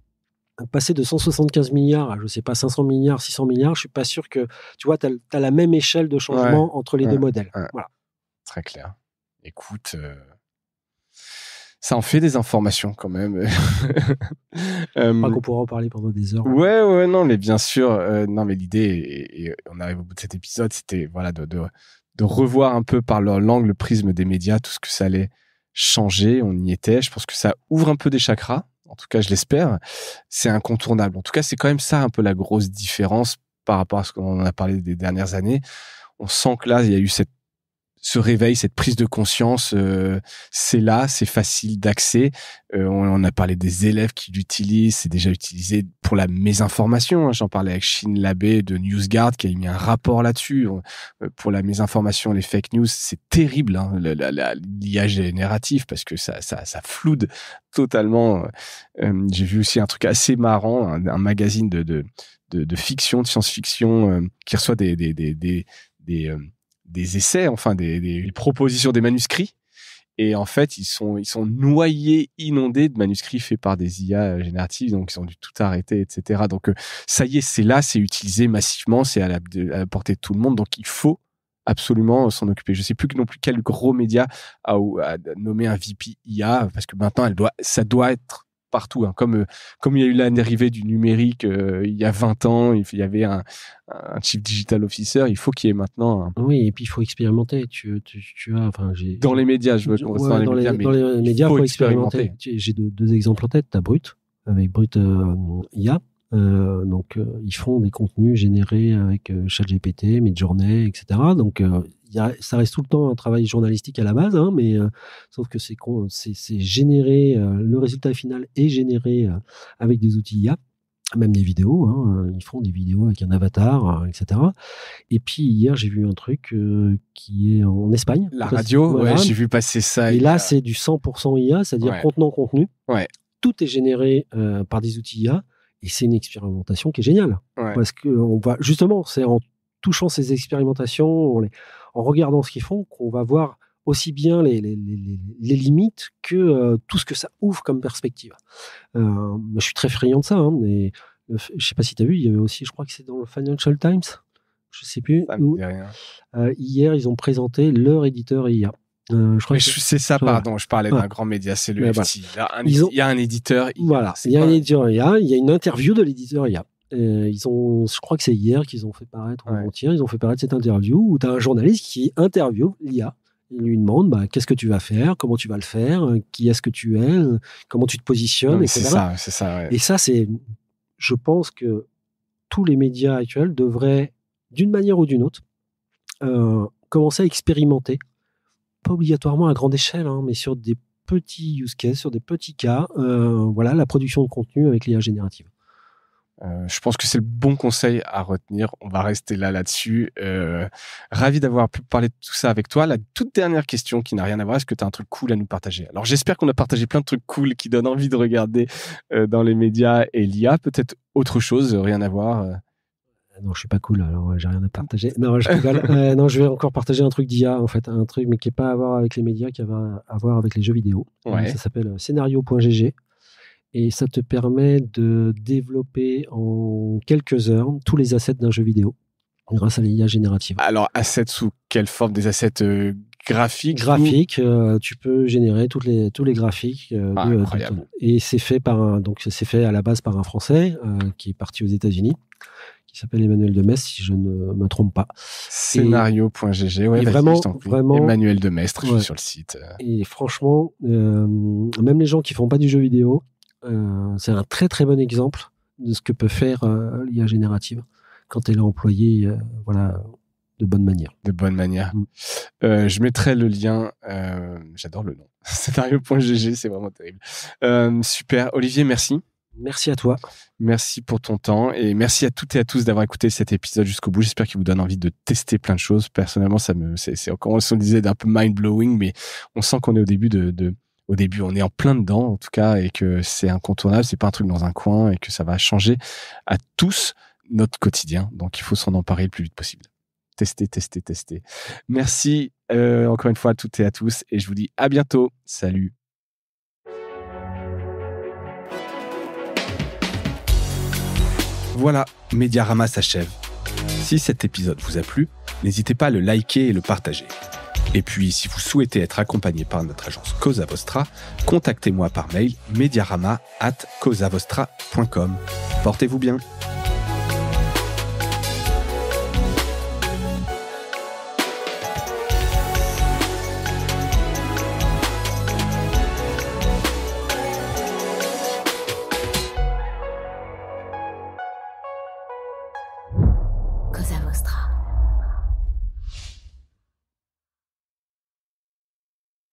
Passer de 175 milliards à, je sais pas, 500 milliards, 600 milliards, je suis pas sûr que, tu vois, t'as la même échelle de changement entre les deux modèles. Ouais. Voilà. Très clair. Écoute, ça en fait des informations quand même. Je crois qu'on pourra en parler pendant des heures. Ouais, non, mais bien sûr. Non, mais l'idée, et on arrive au bout de cet épisode, c'était voilà de revoir un peu par l'angle, le prisme des médias, tout ce que ça allait changer. On y était. Je pense que ça ouvre un peu des chakras. En tout cas, je l'espère. C'est incontournable. En tout cas, c'est quand même ça un peu la grosse différence par rapport à ce qu'on en a parlé des dernières années. On sent que là, il y a eu ce réveil, cette prise de conscience. C'est là, c'est facile d'accès. On a parlé des élèves qui l'utilisent. C'est déjà utilisé pour la mésinformation. J'en parlais avec Shin Labé de NewsGuard qui a mis un rapport là-dessus. Pour la mésinformation, les fake news, c'est terrible, hein, l'IA génératif, parce que ça floude totalement. J'ai vu aussi un truc assez marrant, un magazine de fiction, de science-fiction, qui reçoit des essais, enfin des propositions, des manuscrits, et en fait ils sont noyés, inondés de manuscrits faits par des IA génératives, donc ils ont dû tout arrêter, etc. Donc ça y est, c'est là, c'est utilisé massivement, c'est à la portée de tout le monde, donc il faut absolument s'en occuper. Je sais plus non plus quel gros média a nommé un VP IA, parce que maintenant ça doit être partout, hein. Comme il y a eu l'arrivée du numérique il y a 20 ans, il y avait un chief digital officer, il faut qu'il y ait maintenant oui, et puis il faut expérimenter. Dans les médias, je veux qu'on reste dans les médias, il faut expérimenter. J'ai deux exemples en tête. T'as Brut, avec Brut IA. Donc ils font des contenus générés avec ChatGPT, Midjourney, etc. Donc ça reste tout le temps un travail journalistique à la base, hein, mais sauf que c'est généré, le résultat final est généré avec des outils IA, même des vidéos, hein, ils font des vidéos avec un avatar, etc. Et puis hier j'ai vu un truc qui est en Espagne. La radio, voilà. Ouais, j'ai vu passer ça. Et là c'est du 100% IA, c'est-à-dire contenant-contenu. Ouais. Tout est généré par des outils IA. Et c'est une expérimentation qui est géniale. Ouais. Parce que justement, c'est en touchant ces expérimentations, en regardant ce qu'ils font, qu'on va voir aussi bien les limites que tout ce que ça ouvre comme perspective. Je suis très friand de ça, hein, mais je ne sais pas si tu as vu, il y avait aussi, je crois que c'est dans le Financial Times, je ne sais plus. Ça me dit rien. Hier, ils ont présenté leur éditeur IA. Je crois c'est ça, pardon, je parlais d'un grand média, c'est le FT. Voilà. Il y a un éditeur IA. Voilà, il y a un éditeur IA, il y a une interview de l'éditeur IA. Je crois que c'est hier qu'ils ont fait paraître, ou avant-hier, ils ont fait paraître cette interview où tu as un journaliste qui interviewe l'IA. Il lui demande qu'est-ce que tu vas faire, comment tu vas le faire, qui est-ce que tu es, comment tu te positionnes, etc. C'est ça. Ouais. Et ça, je pense que tous les médias actuels devraient, d'une manière ou d'une autre, commencer à expérimenter, pas obligatoirement à grande échelle, hein, mais sur des petits use cases, sur des petits cas, la production de contenu avec l'IA générative. Je pense que c'est le bon conseil à retenir. On va rester là-dessus. Ravi d'avoir pu parler de tout ça avec toi. La toute dernière question qui n'a rien à voir, est-ce que tu as un truc cool à nous partager? Alors j'espère qu'on a partagé plein de trucs cool qui donnent envie de regarder dans les médias et l'IA. Peut-être autre chose, rien à voir. Non, je suis pas cool, alors j'ai rien à partager. Non, je rigole. Non, je vais encore partager un truc d'IA, en fait, un truc mais qui n'est pas à voir avec les médias, qui a à voir avec les jeux vidéo. Ça s'appelle Scenario.gg. Et ça te permet de développer en quelques heures tous les assets d'un jeu vidéo grâce à l'IA générative. Alors, assets sous quelle forme? Des assets graphiques? Graphiques, tu peux générer tous les graphiques. Incroyable. Et c'est fait c'est fait à la base par un Français qui est parti aux États-Unis, qui s'appelle Emmanuel Demestre, si je ne me trompe pas. Scenario.gg, vraiment, Emmanuel Demestre, je suis sur le site. Et franchement, même les gens qui font pas du jeu vidéo, c'est un très très bon exemple de ce que peut faire l'IA générative quand elle est employée de bonne manière. De bonne manière. Je mettrai le lien, j'adore le nom, scenario.gg, c'est vraiment terrible. Super, Olivier, merci. Merci à toi. Merci pour ton temps et merci à toutes et à tous d'avoir écouté cet épisode jusqu'au bout. J'espère qu'il vous donne envie de tester plein de choses. Personnellement, c'est encore, on disait, d'un peu mind-blowing, mais on sent qu'on est au début au début, on est en plein dedans, en tout cas, et que c'est incontournable, c'est pas un truc dans un coin et que ça va changer à tous notre quotidien. Donc, il faut s'en emparer le plus vite possible. Tester. Merci encore une fois à toutes et à tous et je vous dis à bientôt. Salut. Voilà, Mediarama s'achève. Si cet épisode vous a plu, n'hésitez pas à le liker et le partager. Et puis, si vous souhaitez être accompagné par notre agence Cosa Vostra, contactez-moi par mail mediarama@cosavostra.com. Portez-vous bien.